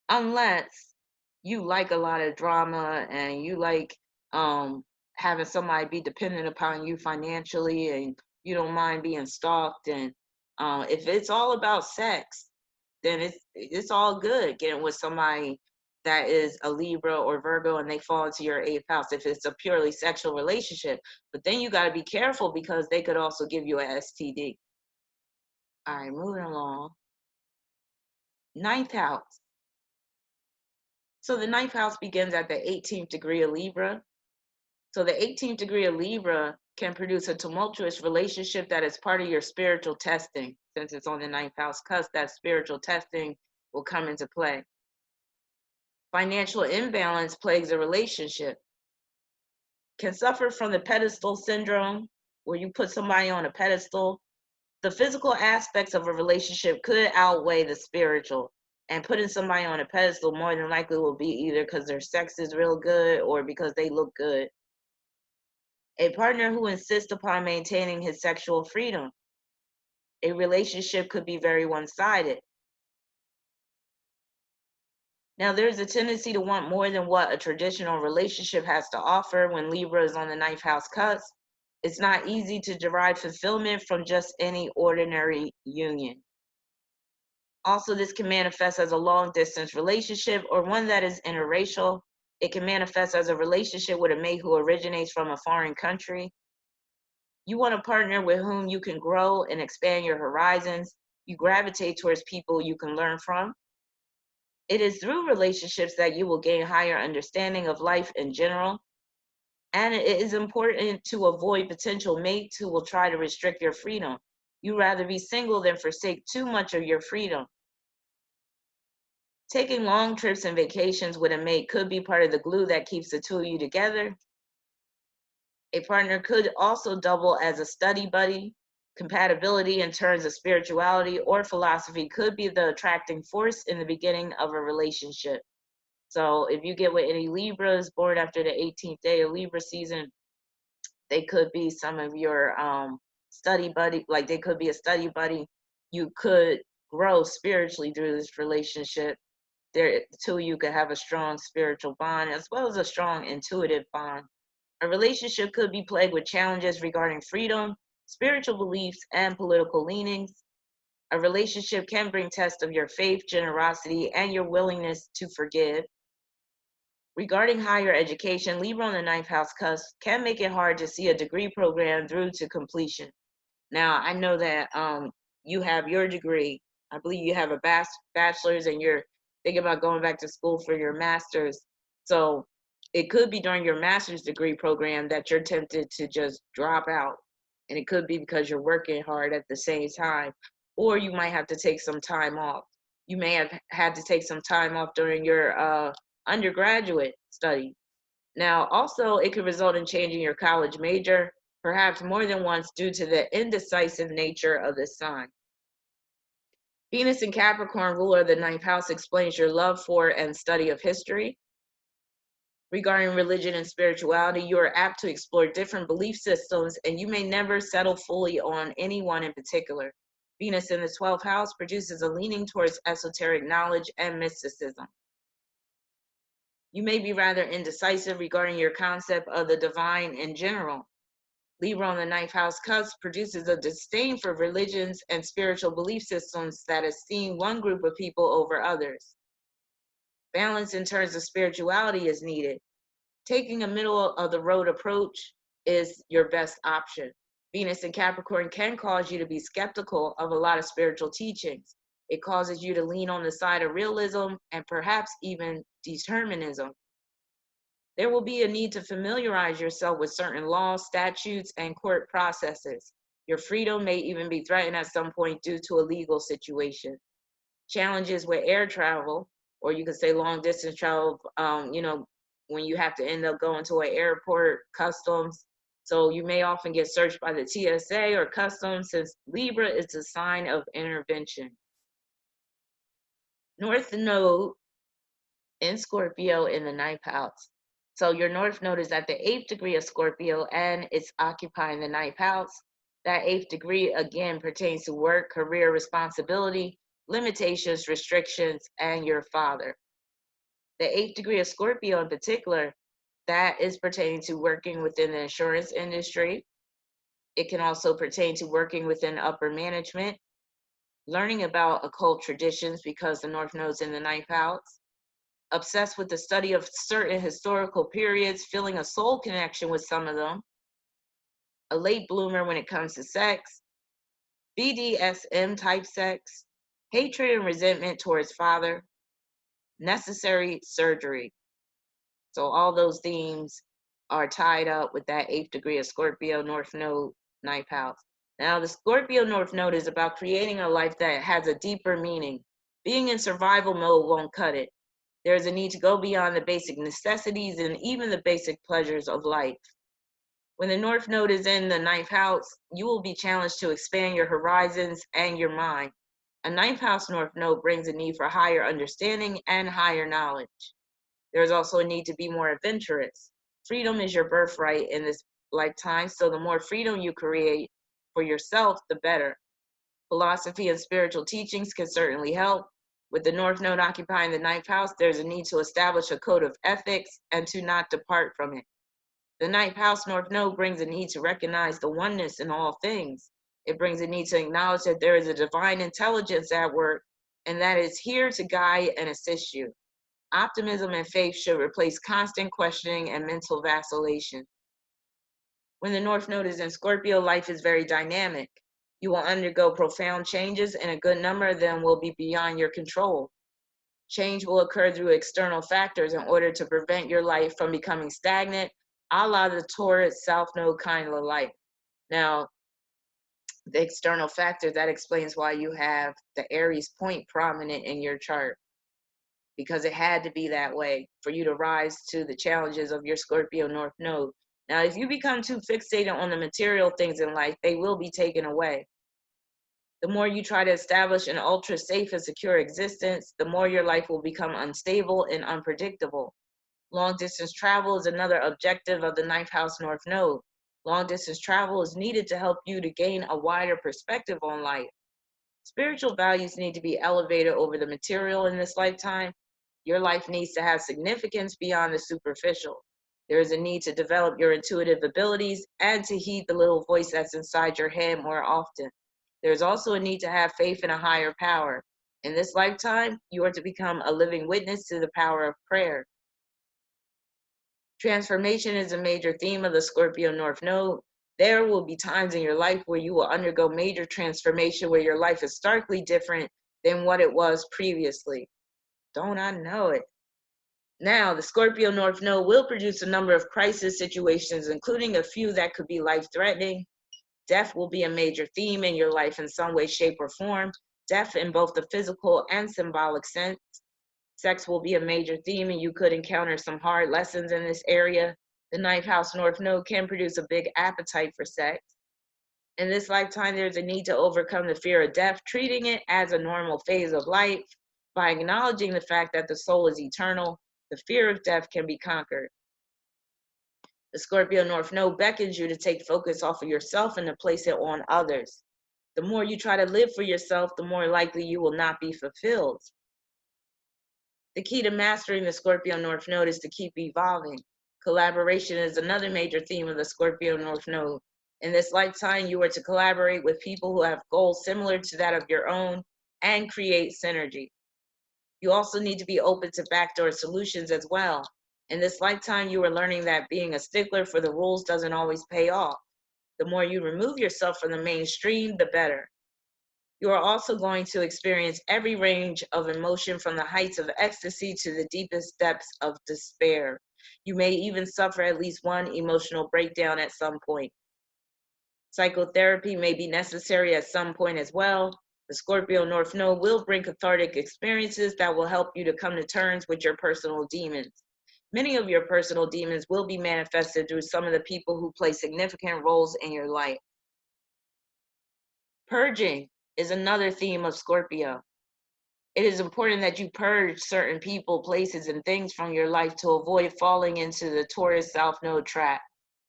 unless you like a lot of drama and you like having somebody be dependent upon you financially, and you don't mind being stalked. And if it's all about sex, then it's all good getting with somebody that is a Libra or Virgo and they fall into your 8th house if it's a purely sexual relationship. But then you got to be careful because they could also give you an STD. All right, moving along. 9th house. So the 9th house begins at the 18th degree of Libra. So the 18th degree of Libra can produce a tumultuous relationship that is part of your spiritual testing. Since it's on the 9th house cusp, that spiritual testing will come into play. Financial imbalance plagues a relationship. Can suffer from the pedestal syndrome, where you put somebody on a pedestal. The physical aspects of a relationship could outweigh the spiritual, and putting somebody on a pedestal more than likely will be either because their sex is real good or because they look good. A partner who insists upon maintaining his sexual freedom. A relationship could be very one-sided. Now, there's a tendency to want more than what a traditional relationship has to offer when Libra is on the 9th house cusp. It's not easy to derive fulfillment from just any ordinary union. Also, this can manifest as a long-distance relationship or one that is interracial. It can manifest as a relationship with a mate who originates from a foreign country. You want a partner with whom you can grow and expand your horizons. You gravitate towards people you can learn from. It is through relationships that you will gain higher understanding of life in general. And it is important to avoid potential mates who will try to restrict your freedom. You'd rather be single than forsake too much of your freedom. Taking long trips and vacations with a mate could be part of the glue that keeps the two of you together. A partner could also double as a study buddy. Compatibility in terms of spirituality or philosophy could be the attracting force in the beginning of a relationship. So if you get with any Libras born after the 18th day of Libra season, they could be some of your study buddy, like they could be a study buddy. You could grow spiritually through this relationship. The two of you could have a strong spiritual bond as well as a strong intuitive bond. A relationship could be plagued with challenges regarding freedom, spiritual beliefs, and political leanings. A relationship can bring tests of your faith, generosity, and your willingness to forgive. Regarding higher education, Libra on the 9th house cusp can make it hard to see a degree program through to completion. Now, I know that you have your degree. I believe you have a bachelor's and you're thinking about going back to school for your master's. So It could be during your master's degree program that you're tempted to just drop out. And it could be because you're working hard at the same time, or you might have to take some time off. You may have had to take some time off during your undergraduate study. Now, also, it could result in changing your college major, perhaps more than once due to the indecisive nature of this sign. Venus in Capricorn, ruler of the ninth house, explains your love for and study of history. Regarding religion and spirituality, you are apt to explore different belief systems, and you may never settle fully on any one in particular. Venus in the 12th house produces a leaning towards esoteric knowledge and mysticism. You may be rather indecisive regarding your concept of the divine in general. Libra on the ninth house cusp produces a disdain for religions and spiritual belief systems that esteem one group of people over others. Balance in terms of spirituality is needed. Taking a middle of the road approach is your best option. Venus in Capricorn can cause you to be skeptical of a lot of spiritual teachings. It causes you to lean on the side of realism and perhaps even determinism. There will be a need to familiarize yourself with certain laws, statutes, and court processes. Your freedom may even be threatened at some point due to a legal situation. Challenges with air travel, or you could say long distance travel, when you have to end up going to an airport, customs. So you may often get searched by the TSA or customs, since Libra is a sign of intervention. North Node in Scorpio in the ninth house. So your North Node is at the 8th degree of Scorpio, and it's occupying the ninth house. That 8th degree, again, pertains to work, career, responsibility, limitations, restrictions, and your father. The 8th degree of Scorpio in particular, that is pertaining to working within the insurance industry. It can also pertain to working within upper management, learning about occult traditions because the North Node's in the ninth house, obsessed with the study of certain historical periods, feeling a soul connection with some of them, a late bloomer when it comes to sex, BDSM type sex, hatred and resentment towards father, necessary surgery. So all those themes are tied up with that 8th degree of Scorpio, North Node, ninth house. Now, the Scorpio North Node is about creating a life that has a deeper meaning. Being in survival mode won't cut it. There's a need to go beyond the basic necessities and even the basic pleasures of life. When the North Node is in the ninth house, you will be challenged to expand your horizons and your mind. A ninth house North Node brings a need for higher understanding and higher knowledge. There's also a need to be more adventurous. Freedom is your birthright in this lifetime, so the more freedom you create for yourself, the better. Philosophy and spiritual teachings can certainly help. With the North Node occupying the ninth house, there's a need to establish a code of ethics and to not depart from it. The ninth house North Node brings a need to recognize the oneness in all things. It brings a need to acknowledge that there is a divine intelligence at work, and that is here to guide and assist you. Optimism and faith should replace constant questioning and mental vacillation. When the North Node is in Scorpio, life is very dynamic. You will undergo profound changes, and a good number of them will be beyond your control. Change will occur through external factors in order to prevent your life from becoming stagnant, a la the Taurus South Node kind of life. Now, the external factor, that explains why you have the Aries point prominent in your chart, because it had to be that way for you to rise to the challenges of your Scorpio North Node. Now, if you become too fixated on the material things in life, they will be taken away. The more you try to establish an ultra safe and secure existence, the more your life will become unstable and unpredictable. Long distance travel is another objective of the ninth house North Node. Long distance travel is needed to help you to gain a wider perspective on life. Spiritual values need to be elevated over the material in this lifetime. Your life needs to have significance beyond the superficial. There is a need to develop your intuitive abilities and to heed the little voice that's inside your head more often. There's also a need to have faith in a higher power. In this lifetime, you are to become a living witness to the power of prayer. Transformation is a major theme of the Scorpio North Node. There will be times in your life where you will undergo major transformation, where your life is starkly different than what it was previously. Don't I know it? Now, the Scorpio North Node will produce a number of crisis situations, including a few that could be life-threatening. Death will be a major theme in your life in some way, shape, or form. Death in both the physical and symbolic sense. Sex will be a major theme, and you could encounter some hard lessons in this area. The ninth house North Node can produce a big appetite for sex. In this lifetime, there's a need to overcome the fear of death, treating it as a normal phase of life. By acknowledging the fact that the soul is eternal, the fear of death can be conquered. The Scorpio North Node beckons you to take focus off of yourself and to place it on others. The more you try to live for yourself, the more likely you will not be fulfilled. The key to mastering the Scorpio North Node is to keep evolving. Collaboration is another major theme of the Scorpio North Node. In this lifetime, you are to collaborate with people who have goals similar to that of your own and create synergy. You also need to be open to backdoor solutions as well. In this lifetime, you are learning that being a stickler for the rules doesn't always pay off. The more you remove yourself from the mainstream, the better. You are also going to experience every range of emotion from the heights of ecstasy to the deepest depths of despair. You may even suffer at least one emotional breakdown at some point. Psychotherapy may be necessary at some point as well. The Scorpio North Node will bring cathartic experiences that will help you to come to terms with your personal demons. Many of your personal demons will be manifested through some of the people who play significant roles in your life. Purging is another theme of Scorpio. It is important that you purge certain people, places, and things from your life to avoid falling into the Taurus South Node trap.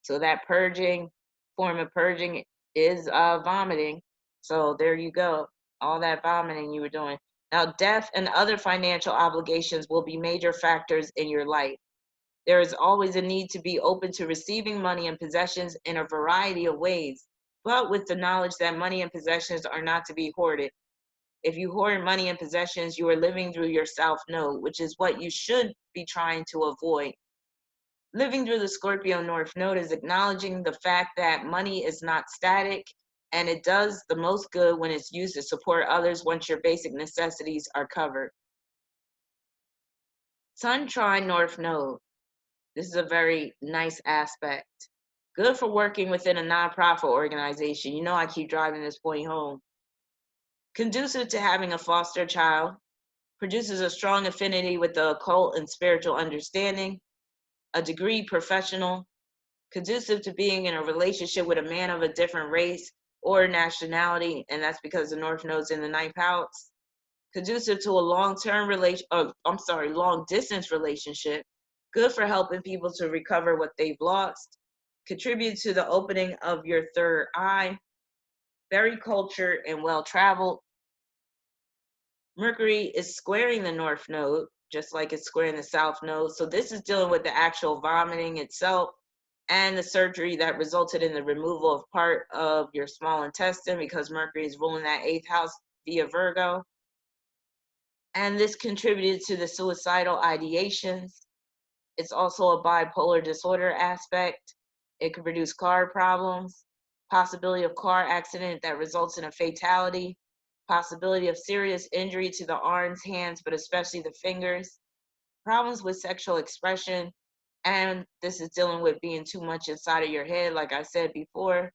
So that form of purging is vomiting. So there you go. All that vomiting you were doing. Now, death and other financial obligations will be major factors in your life. There is always a need to be open to receiving money and possessions in a variety of ways, but with the knowledge that money and possessions are not to be hoarded. If you hoard money and possessions, you are living through your South Node, which is what you should be trying to avoid. Living through the Scorpio North Node is acknowledging the fact that money is not static, and it does the most good when it's used to support others once your basic necessities are covered. Sun Trine North Node. This is a very nice aspect. Good for working within a nonprofit organization. You know I keep driving this point home. Conducive to having a foster child. Produces a strong affinity with the occult and spiritual understanding. A degree professional. Conducive to being in a relationship with a man of a different race or nationality, and that's because the North Node's in the ninth house. Conducive to a long distance relationship. Good for helping people to recover what they've lost. Contribute to the opening of your third eye. Very cultured and well-traveled. Mercury is squaring the North Node, just like it's squaring the South Node. So this is dealing with the actual vomiting itself and the surgery that resulted in the removal of part of your small intestine because Mercury is ruling that 8th house via Virgo. And this contributed to the suicidal ideations. It's also a bipolar disorder aspect. It could produce car problems, possibility of car accident that results in a fatality, possibility of serious injury to the arms, hands, but especially the fingers, problems with sexual expression, and this is dealing with being too much inside of your head, like I said before.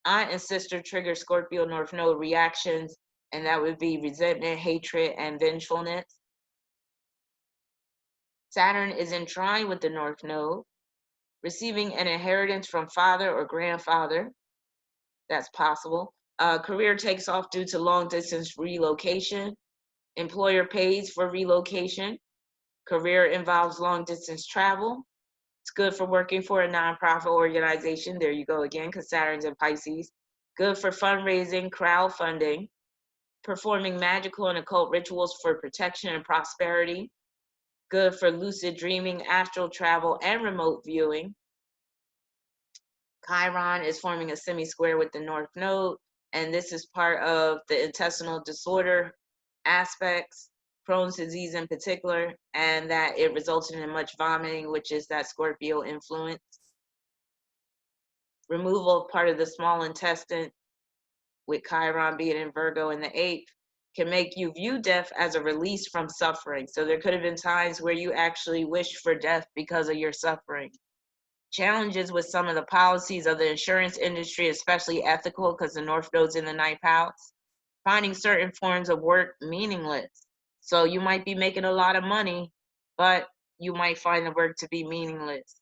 Aunt and sister trigger Scorpio North Node reactions, and that would be resentment, hatred, and vengefulness. Saturn is in trine with the North Node, receiving an inheritance from father or grandfather. That's possible. Career takes off due to long distance relocation. Employer pays for relocation. Career involves long distance travel. It's good for working for a nonprofit organization. There you go again, because Saturn's in Pisces. Good for fundraising, crowdfunding, performing magical and occult rituals for protection and prosperity. Good for lucid dreaming, astral travel, and remote viewing. Chiron is forming a semi-square with the North Node, and this is part of the intestinal disorder aspects, Crohn's disease in particular, and that it resulted in much vomiting, which is that Scorpio influence. Removal of part of the small intestine with Chiron being in Virgo in the 8th. can make you view death as a release from suffering. So there could have been times where you actually wished for death because of your suffering. Challenges with some of the policies of the insurance industry, especially ethical, because the North Node's in the ninth house. Finding certain forms of work meaningless. So you might be making a lot of money, but you might find the work to be meaningless.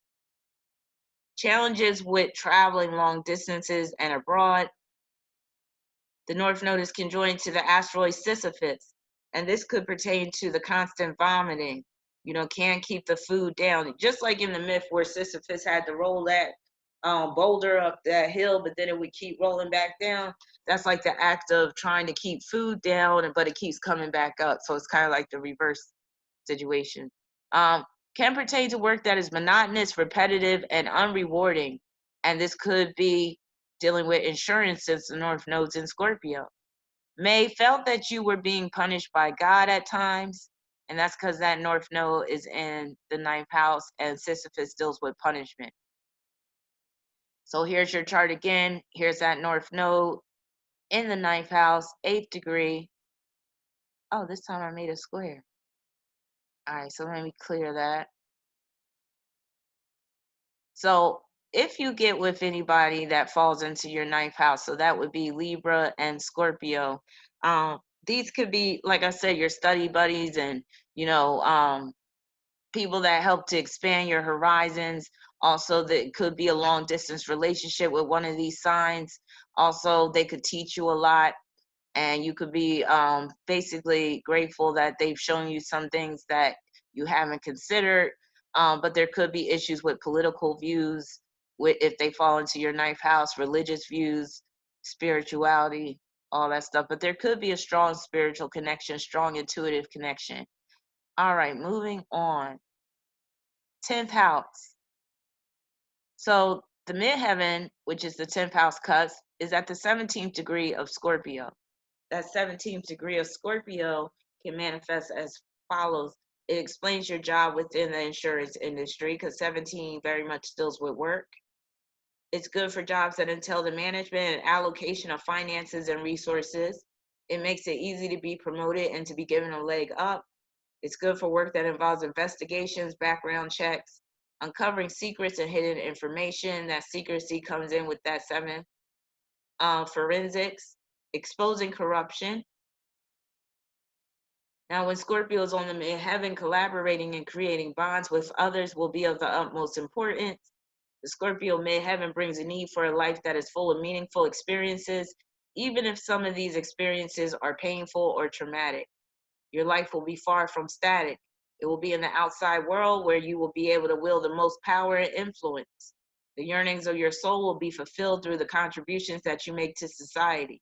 Challenges with traveling long distances and abroad. The North Node is conjoined to the asteroid Sisyphus, and this could pertain to the constant vomiting. Can't keep the food down. Just like in the myth where Sisyphus had to roll that boulder up that hill, but then it would keep rolling back down. That's like the act of trying to keep food down, but it keeps coming back up. So it's kind of like the reverse situation. Can pertain to work that is monotonous, repetitive, and unrewarding. And this could be dealing with insurance since the North Node's in Scorpio. May felt that you were being punished by God at times, and that's because that North Node is in the ninth house and Sisyphus deals with punishment. So here's your chart again. Here's that North Node in the ninth house, 8th degree. Oh, this time I made a square. All right, so let me clear that. So if you get with anybody that falls into your ninth house, so that would be Libra and Scorpio. These could be, like I said, your study buddies and, people that help to expand your horizons. Also, that could be a long distance relationship with one of these signs. Also, they could teach you a lot, and you could be basically grateful that they've shown you some things that you haven't considered. But there could be issues with political views, if they fall into your ninth house, religious views, spirituality, all that stuff. But there could be a strong spiritual connection, strong intuitive connection. All right, moving on. 10th house. So the midheaven, which is the 10th house cusp, is at the 17th degree of Scorpio. That 17th degree of Scorpio can manifest as follows. It explains your job within the insurance industry because 17 very much deals with work. It's good for jobs that entail the management and allocation of finances and resources. It makes it easy to be promoted and to be given a leg up. It's good for work that involves investigations, background checks, uncovering secrets and hidden information. That secrecy comes in with that 7. Forensics, exposing corruption. Now, when Scorpio is on the midheaven, collaborating and creating bonds with others will be of the utmost importance. The Scorpio midheaven brings a need for a life that is full of meaningful experiences, even if some of these experiences are painful or traumatic. Your life will be far from static. It will be in the outside world where you will be able to wield the most power and influence. The yearnings of your soul will be fulfilled through the contributions that you make to society.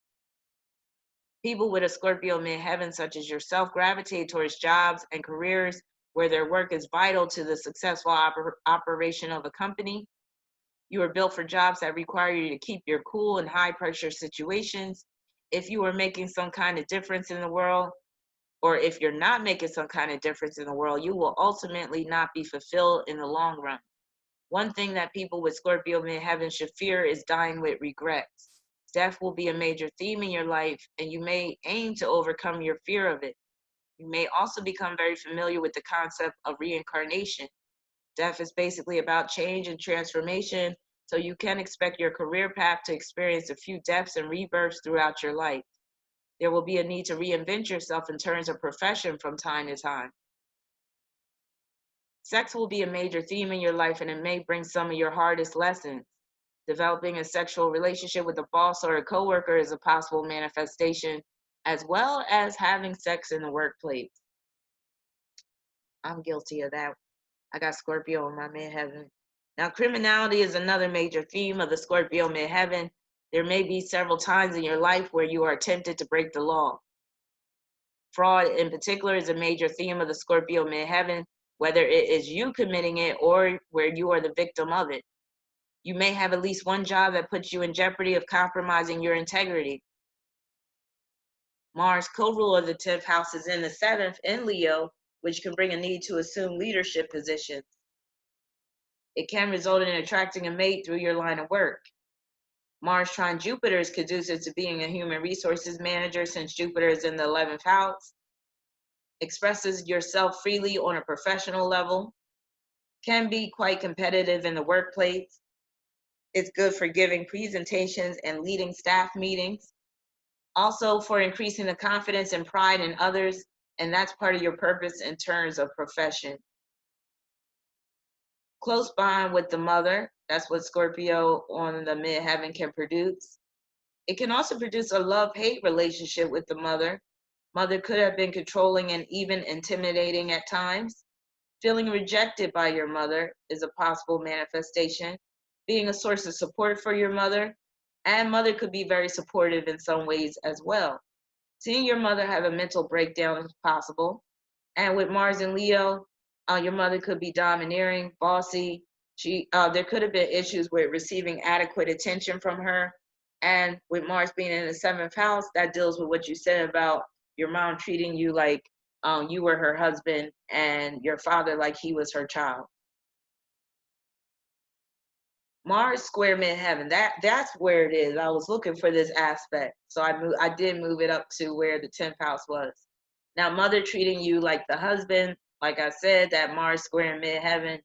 People with a Scorpio midheaven, such as yourself, gravitate towards jobs and careers where their work is vital to the successful operation of a company. You are built for jobs that require you to keep your cool in high pressure situations. If you are making some kind of difference in the world, or if you're not making some kind of difference in the world, you will ultimately not be fulfilled in the long run. One thing that people with Scorpio midheaven should fear is dying with regrets. Death will be a major theme in your life, and you may aim to overcome your fear of it. You may also become very familiar with the concept of reincarnation. Death is basically about change and transformation, so you can expect your career path to experience a few deaths and rebirths throughout your life. There will be a need to reinvent yourself in terms of profession from time to time. Sex will be a major theme in your life, and it may bring some of your hardest lessons. Developing a sexual relationship with a boss or a coworker is a possible manifestation, as well as having sex in the workplace. I'm guilty of that. I got Scorpio in my midheaven. Now, criminality is another major theme of the Scorpio midheaven. There may be several times in your life where you are tempted to break the law. Fraud, in particular, is a major theme of the Scorpio midheaven, whether it is you committing it or where you are the victim of it. You may have at least one job that puts you in jeopardy of compromising your integrity. Mars, co-ruler of the 10th house, is in the 7th in Leo, which can bring a need to assume leadership positions. It can result in attracting a mate through your line of work. Mars trine Jupiter is conducive to being a human resources manager since Jupiter is in the 11th house. Expresses yourself freely on a professional level. Can be quite competitive in the workplace. It's good for giving presentations and leading staff meetings. Also for increasing the confidence and pride in others, and that's part of your purpose in terms of profession. Close bond with the mother, that's what Scorpio on the midheaven can produce. It can also produce a love-hate relationship with the mother. Mother could have been controlling and even intimidating at times. Feeling rejected by your mother is a possible manifestation. Being a source of support for your mother, and mother could be very supportive in some ways as well. Seeing your mother have a mental breakdown is possible. And with Mars and Leo, your mother could be domineering, bossy. There could have been issues with receiving adequate attention from her. And with Mars being in the 7th house, that deals with what you said about your mom treating you like you were her husband and your father like he was her child. Mars square midheaven, that's where it is. I was looking for this aspect, so I did move it up to where the 10th house was. Now, mother treating you like the husband, like I said, that Mars square midheaven,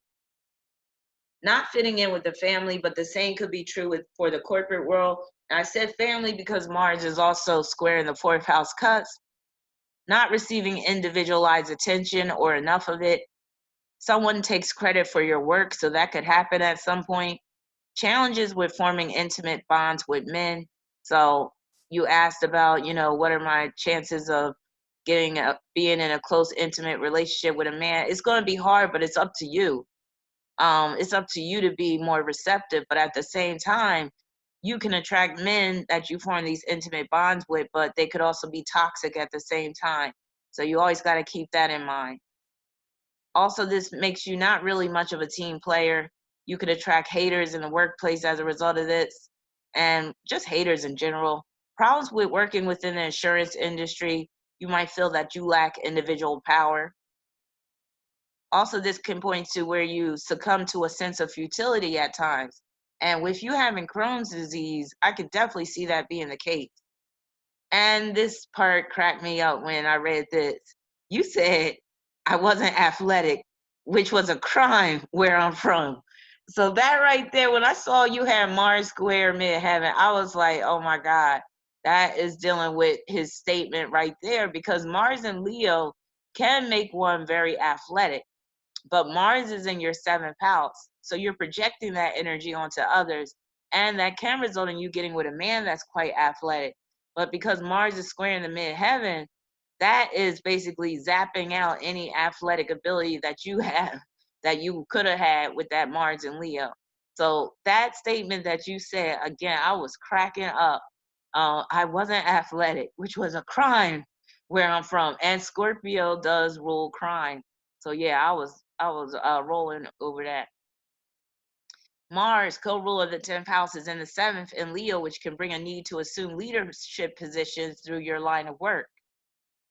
not fitting in with the family, but the same could be true for the corporate world. And I said family because Mars is also square in the 4th house cusp, not receiving individualized attention or enough of it. Someone takes credit for your work, so that could happen at some point. Challenges with forming intimate bonds with men. So you asked about, what are my chances of being in a close, intimate relationship with a man? It's going to be hard, but it's up to you. It's up to you to be more receptive, but at the same time, you can attract men that you form these intimate bonds with, but they could also be toxic at the same time. So you always got to keep that in mind. Also, this makes you not really much of a team player. You could attract haters in the workplace as a result of this, and just haters in general. Problems with working within the insurance industry, you might feel that you lack individual power. Also, this can point to where you succumb to a sense of futility at times. And with you having Crohn's disease, I could definitely see that being the case. And this part cracked me up when I read this. You said I wasn't athletic, which was a crime where I'm from. So that right there, when I saw you had Mars square midheaven, I was like, oh my God, that is dealing with his statement right there, because Mars and Leo can make one very athletic, but Mars is in your 7th house. So you're projecting that energy onto others. And that can result in you getting with a man that's quite athletic. But because Mars is squaring the midheaven, that is basically zapping out any athletic ability that you have, that you could have had with that Mars and Leo. So that statement that you said, again, I was cracking up. I wasn't athletic, which was a crime where I'm from. And Scorpio does rule crime. So yeah, I was rolling over that. Mars, co-ruler of the 10th house, is in the 7th in Leo, which can bring a need to assume leadership positions through your line of work.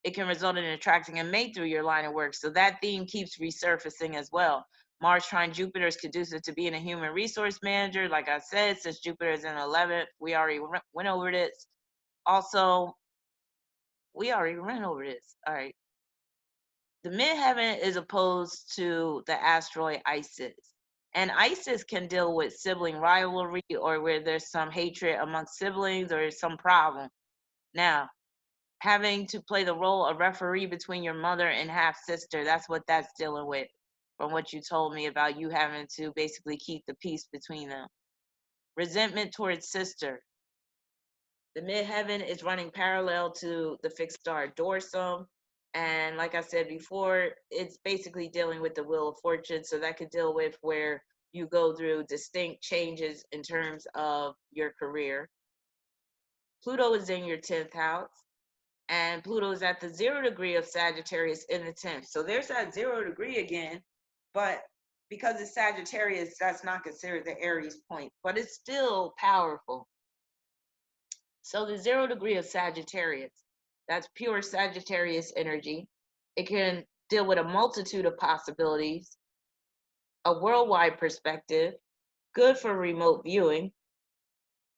It can result in attracting a mate through your line of work. So that theme keeps resurfacing as well. Mars trine Jupiter is conducive to being a human resource manager. Like I said, since Jupiter is in 11th, we already went over this. Also, we already went over this. All right. The midheaven is opposed to the asteroid Isis. And Isis can deal with sibling rivalry or where there's some hatred amongst siblings or some problem. Now, having to play the role of referee between your mother and half sister, that's what that's dealing with, from what you told me about you having to basically keep the peace between them. Resentment towards sister. The midheaven is running parallel to the fixed star dorsum. And like I said before, it's basically dealing with the wheel of fortune. So that could deal with where you go through distinct changes in terms of your career. Pluto is in your 10th house, and Pluto is at the 0 degree of Sagittarius in the 10th. So there's that 0 degree again, but because it's Sagittarius, that's not considered the Aries point, but it's still powerful. So the 0 degree of Sagittarius, that's pure Sagittarius energy. It can deal with a multitude of possibilities, a worldwide perspective, good for remote viewing.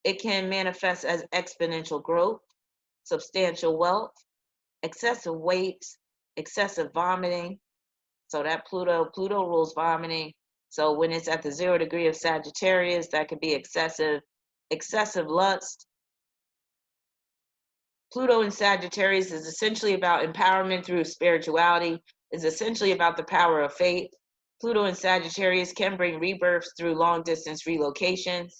It can manifest as exponential growth, substantial wealth, excessive weight, excessive vomiting. So that Pluto rules vomiting. So when it's at the 0 degree of Sagittarius, that could be excessive lust. Pluto in Sagittarius is essentially about empowerment through spirituality, is essentially about the power of faith. Pluto in Sagittarius can bring rebirths through long distance relocations.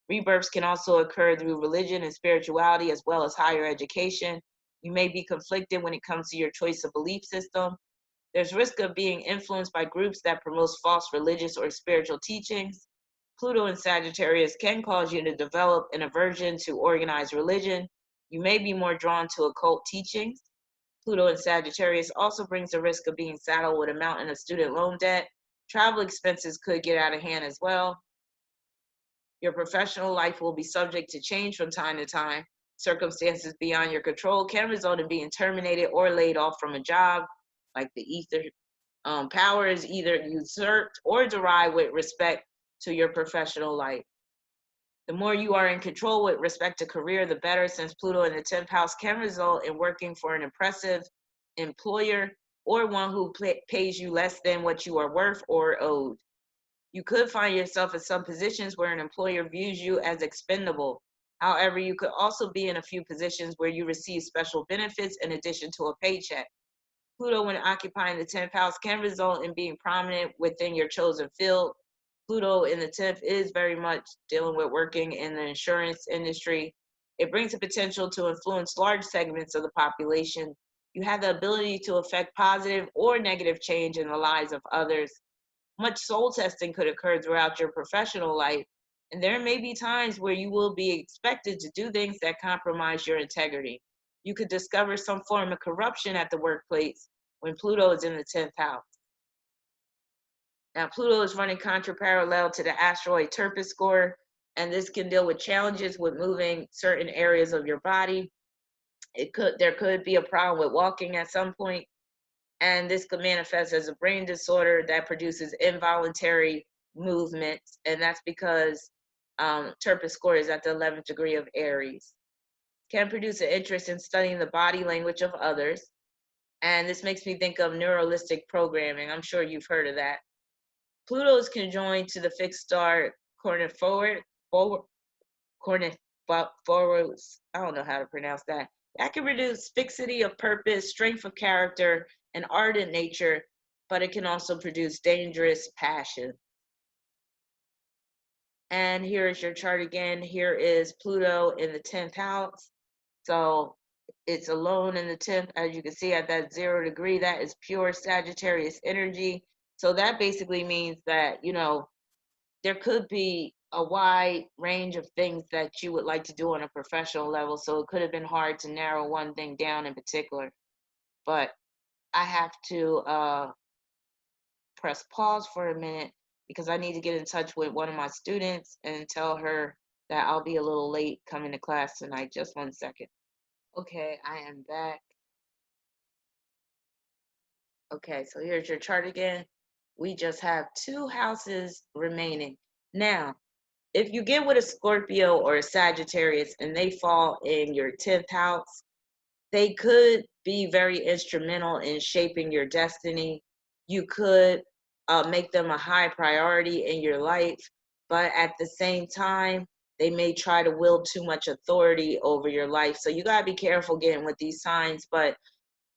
Rebirths can also occur through religion and spirituality as well as higher education. You may be conflicted when it comes to your choice of belief system. There's risk of being influenced by groups that promote false religious or spiritual teachings. Pluto in Sagittarius can cause you to develop an aversion to organized religion. You may be more drawn to occult teachings. Pluto in Sagittarius also brings the risk of being saddled with a mountain of student loan debt. Travel expenses could get out of hand as well. Your professional life will be subject to change from time to time. Circumstances beyond your control can result in being terminated or laid off from a job, like the ether. Power is either usurped or derived with respect to your professional life. The more you are in control with respect to career, the better, since Pluto in the 10th house can result in working for an impressive employer or one who pays you less than what you are worth or owed. You could find yourself in some positions where an employer views you as expendable. However, you could also be in a few positions where you receive special benefits in addition to a paycheck. Pluto, when occupying the 10th house, can result in being prominent within your chosen field. Pluto in the 10th is very much dealing with working in the insurance industry. It brings the potential to influence large segments of the population. You have the ability to affect positive or negative change in the lives of others. Much soul testing could occur throughout your professional life, and there may be times where you will be expected to do things that compromise your integrity. You could discover some form of corruption at the workplace when Pluto is in the 10th house. Now, Pluto is running contraparallel to the asteroid Terpsichore, and this can deal with challenges with moving certain areas of your body. There could be a problem with walking at some point, and this could manifest as a brain disorder that produces involuntary movements, and that's because Terpsichore is at the 11th degree of Aries. Can produce an interest in studying the body language of others, and this makes me think of neuralistic programming. I'm sure you've heard of that. Pluto is conjoined to the fixed star Corniforous. I don't know how to pronounce that. That can reduce fixity of purpose, strength of character, and ardent nature, but it can also produce dangerous passion. And here is your chart again. Here is Pluto in the 10th house. So it's alone in the 10th. As you can see at that 0 degree, that is pure Sagittarius energy. So that basically means that, there could be a wide range of things that you would like to do on a professional level. So it could have been hard to narrow one thing down in particular. But I have to press pause for a minute because I need to get in touch with one of my students and tell her that I'll be a little late coming to class tonight. Just 1 second. Okay, I am back. Okay, so here's your chart again. We just have 2 houses remaining. Now, if you get with a Scorpio or a Sagittarius and they fall in your 10th house, they could be very instrumental in shaping your destiny. You could make them a high priority in your life, but at the same time, they may try to wield too much authority over your life. So you got to be careful getting with these signs, but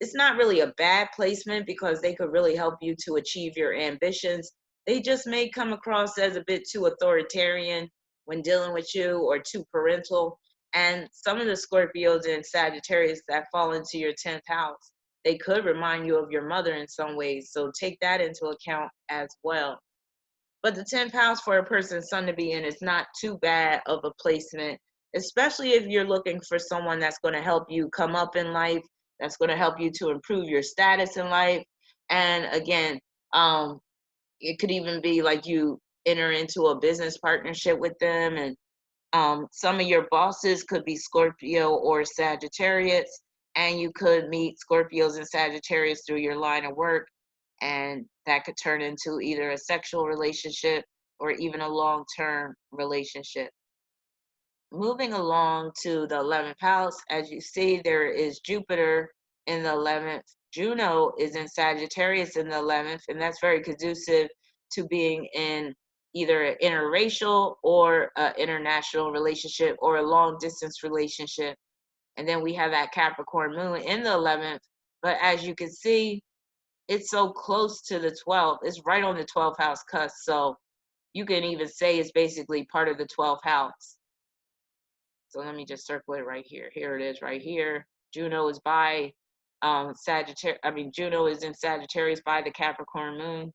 it's not really a bad placement because they could really help you to achieve your ambitions. They just may come across as a bit too authoritarian when dealing with you or too parental. And some of the Scorpios and Sagittarius that fall into your 10th house, they could remind you of your mother in some ways. So take that into account as well. But the 10th house for a person's sun to be in is not too bad of a placement, especially if you're looking for someone that's going to help you come up in life, that's going to help you to improve your status in life. And again, it could even be like you enter into a business partnership with them, and some of your bosses could be Scorpio or Sagittarius, and you could meet Scorpios and Sagittarius through your line of work, and that could turn into either a sexual relationship or even a long-term relationship. moving along to the 11th house, as you see, there is Jupiter in the 11th. Juno is in Sagittarius in the 11th, and that's very conducive to being in either an interracial or an international relationship or a long distance relationship. And then we have that Capricorn moon in the 11th. But as you can see, it's so close to the 12th. It's right on the 12th house cusp. So you can even say it's basically part of the 12th house. So let me just circle it right here. Here it is right here. Juno is by Juno is in Sagittarius by the Capricorn moon.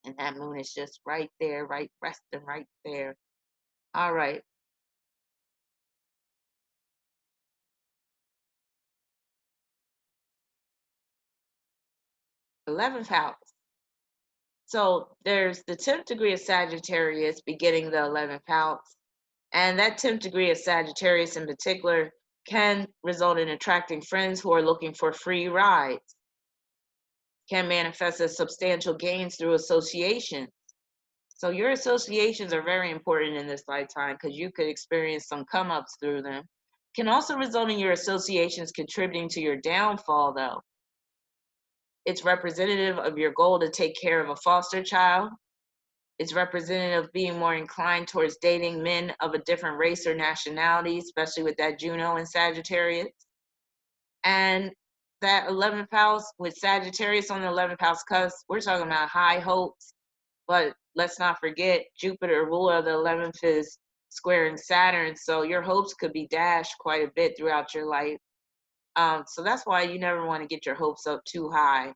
And that moon is just right there, right resting right there. All right. 11th house. So there's the 10th degree of Sagittarius beginning the 11th house. And that 10th degree of Sagittarius in particular can result in attracting friends who are looking for free rides, can manifest as substantial gains through association. So your associations are very important in this lifetime because you could experience some come ups through them. Can also result in your associations contributing to your downfall, though. It's representative of your goal to take care of a foster child. It's representative of being more inclined towards dating men of a different race or nationality, especially with that Juno and Sagittarius. And that 11th house with Sagittarius on the 11th house cusp, we're talking about high hopes. But let's not forget, Jupiter, ruler of the 11th, is squaring Saturn. So your hopes could be dashed quite a bit throughout your life. So that's why you never want to get your hopes up too high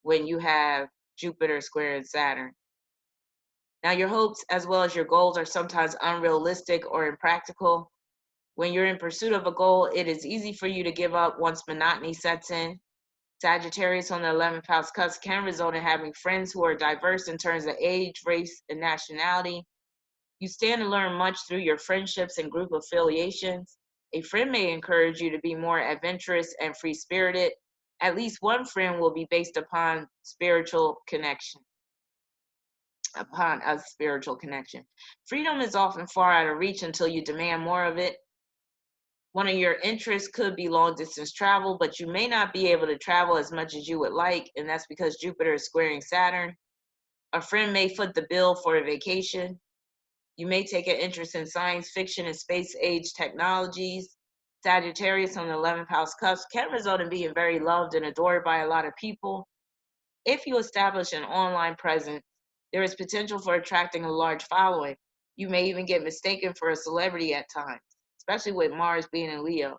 when you have Jupiter squaring Saturn. Now, your hopes as well as your goals are sometimes unrealistic or impractical. When you're in pursuit of a goal, it is easy for you to give up once monotony sets in. Sagittarius on the 11th house cusp can result in having friends who are diverse in terms of age, race, and nationality. You stand to learn much through your friendships and group affiliations. A friend may encourage you to be more adventurous and free-spirited. At least one friend will be based upon spiritual connection. Upon a spiritual connection. Freedom is often far out of reach until you demand more of it. One of your interests could be long distance travel, but you may not be able to travel as much as you would like, and that's because Jupiter is squaring Saturn. A friend may foot the bill for a vacation. You may take an interest in science fiction and space age technologies. Sagittarius on the 11th house cusp can result in being very loved and adored by a lot of people. If you establish an online presence, there is potential for attracting a large following. You may even get mistaken for a celebrity at times, especially with Mars being in Leo.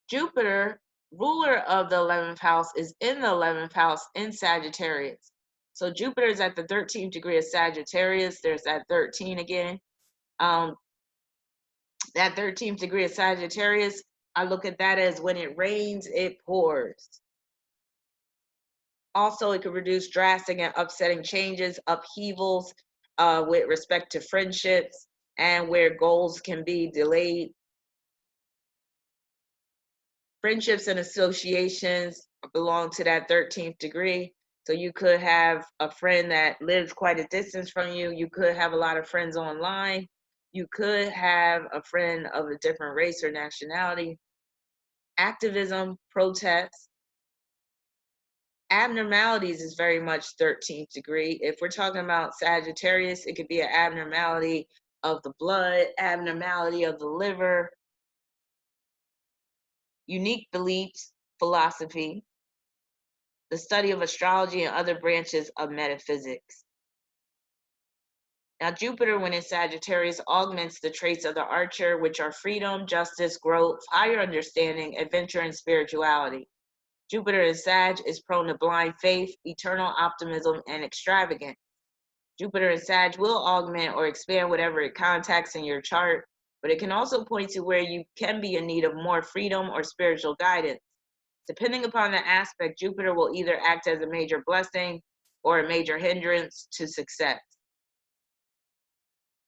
Jupiter, ruler of the 11th house, is in the 11th house in Sagittarius. So Jupiter is at the 13th degree of Sagittarius. There's that 13 again. That 13th degree of Sagittarius, I look at that as when it rains, it pours. Also, it could produce drastic and upsetting changes, upheavals with respect to friendships and where goals can be delayed. Friendships and associations belong to that 13th degree. So you could have a friend that lives quite a distance from you. You could have a lot of friends online. You could have a friend of a different race or nationality. Activism, protests, abnormalities is very much 13th degree. If we're talking about Sagittarius, it could be an abnormality of the blood, abnormality of the liver, unique beliefs, philosophy, the study of astrology and other branches of metaphysics. Now, Jupiter, when in Sagittarius, augments the traits of the archer, which are freedom, justice, growth, higher understanding, adventure, and spirituality. Jupiter in Sag is prone to blind faith, eternal optimism, and extravagance. Jupiter in Sag will augment or expand whatever it contacts in your chart, but it can also point to where you can be in need of more freedom or spiritual guidance. Depending upon the aspect, Jupiter will either act as a major blessing or a major hindrance to success.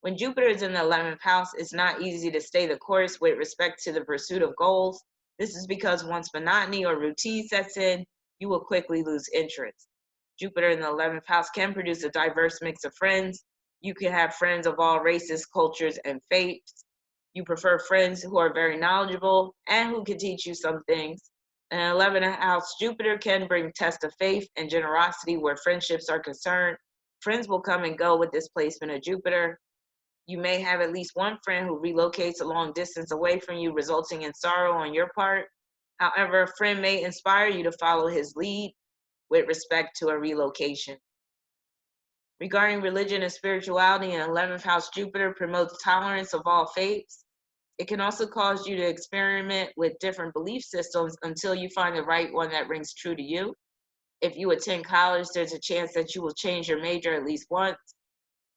When Jupiter is in the 11th house, it's not easy to stay the course with respect to the pursuit of goals. This is because once monotony or routine sets in, you will quickly lose interest. Jupiter in the 11th house can produce a diverse mix of friends. You can have friends of all races, cultures, and faiths. You prefer friends who are very knowledgeable and who can teach you some things. An 11th house Jupiter can bring test of faith and generosity where friendships are concerned. Friends will come and go with this placement of Jupiter. You may have at least one friend who relocates a long distance away from you, resulting in sorrow on your part. However, a friend may inspire you to follow his lead with respect to a relocation. Regarding religion and spirituality, an 11th house Jupiter promotes tolerance of all faiths. It can also cause you to experiment with different belief systems until you find the right one that rings true to you. If you attend college, there's a chance that you will change your major at least once.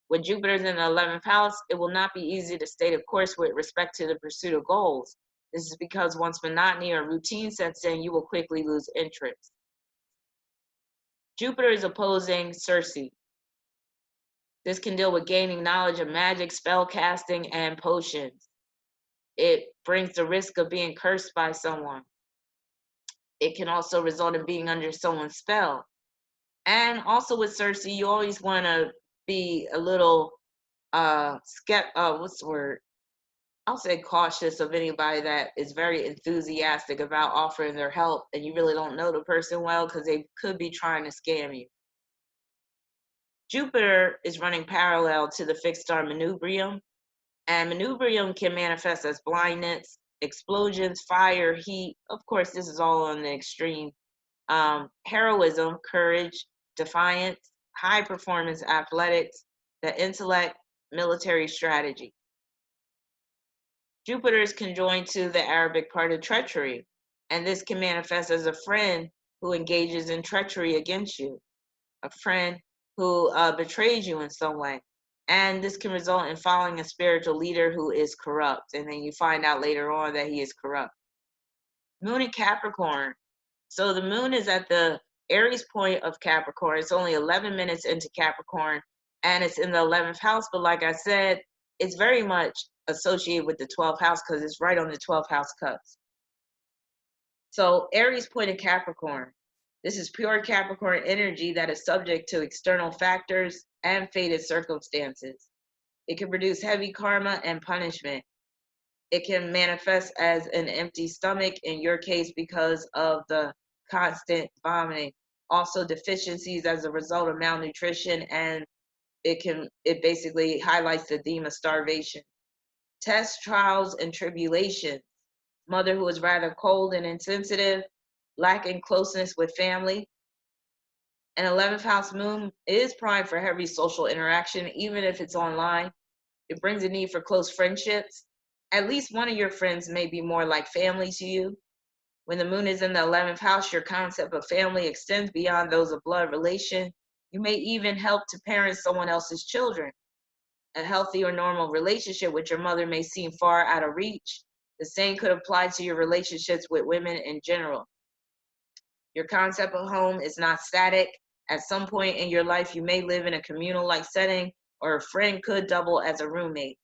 When Jupiter's in the 11th house, it will not be easy to stay the course with respect to the pursuit of goals. This is because once monotony or routine sets in, you will quickly lose interest. Jupiter is opposing Circe. This can deal with gaining knowledge of magic, spell casting, and potions. It brings the risk of being cursed by someone. It can also result in being under someone's spell. And also with Circe, you always want to be a little what's the word? I'll say cautious of anybody that is very enthusiastic about offering their help and you really don't know the person well because they could be trying to scam you. Jupiter is running parallel to the fixed star manubrium, and manubrium can manifest as blindness, explosions, fire, heat. Of course, this is all on the extreme. Heroism, courage, defiance, high performance athletics, the intellect, military strategy. Jupiter is conjoined to the Arabic part of treachery, and this can manifest as a friend who engages in treachery against you, a friend who betrays you in some way. And this can result in following a spiritual leader who is corrupt, and then you find out later on that he is corrupt. Moon in Capricorn. So the moon is at the Aries point of Capricorn. It's only 11 minutes into Capricorn, and it's in the 11th house. But like I said, it's very much associated with the 12th house because it's right on the 12th house cusp. So Aries point in Capricorn. This is pure Capricorn energy that is subject to external factors and fated circumstances. It can produce heavy karma and punishment. It can manifest as an empty stomach in your case because of the constant vomiting. Also deficiencies as a result of malnutrition, and it basically highlights the theme of starvation. Tests, trials, and tribulations. Mother who is rather cold and insensitive, lacking closeness with family. An 11th house moon is primed for heavy social interaction, even if it's online. It brings a need for close friendships. At least one of your friends may be more like family to you. When the moon is in the 11th house, your concept of family extends beyond those of blood relation. You may even help to parent someone else's children. A healthy or normal relationship with your mother may seem far out of reach. The same could apply to your relationships with women in general. Your concept of home is not static. At some point in your life, you may live in a communal-like setting, or a friend could double as a roommate.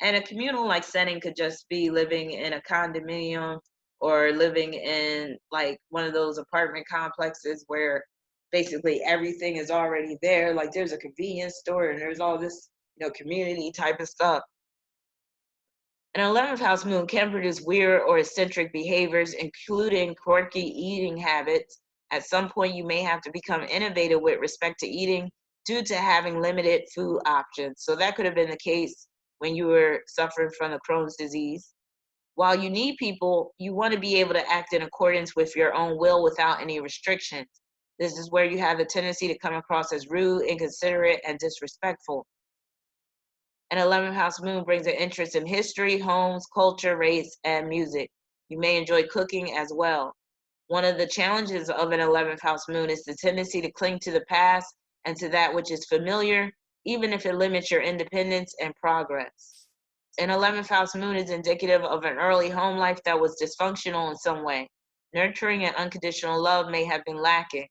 And a communal-like setting could just be living in a condominium or living in like one of those apartment complexes where basically everything is already there. Like there's a convenience store and there's all this, community type of stuff. An 11th house moon can produce weird or eccentric behaviors, including quirky eating habits. At some point, you may have to become innovative with respect to eating due to having limited food options. So that could have been the case when you were suffering from the Crohn's disease. While you need people, you want to be able to act in accordance with your own will without any restrictions. This is where you have the tendency to come across as rude, inconsiderate, and disrespectful. An 11th house moon brings an interest in history, homes, culture, race, and music. You may enjoy cooking as well. One of the challenges of an 11th house moon is the tendency to cling to the past and to that which is familiar, even if it limits your independence and progress. An 11th house moon is indicative of an early home life that was dysfunctional in some way. Nurturing and unconditional love may have been lacking.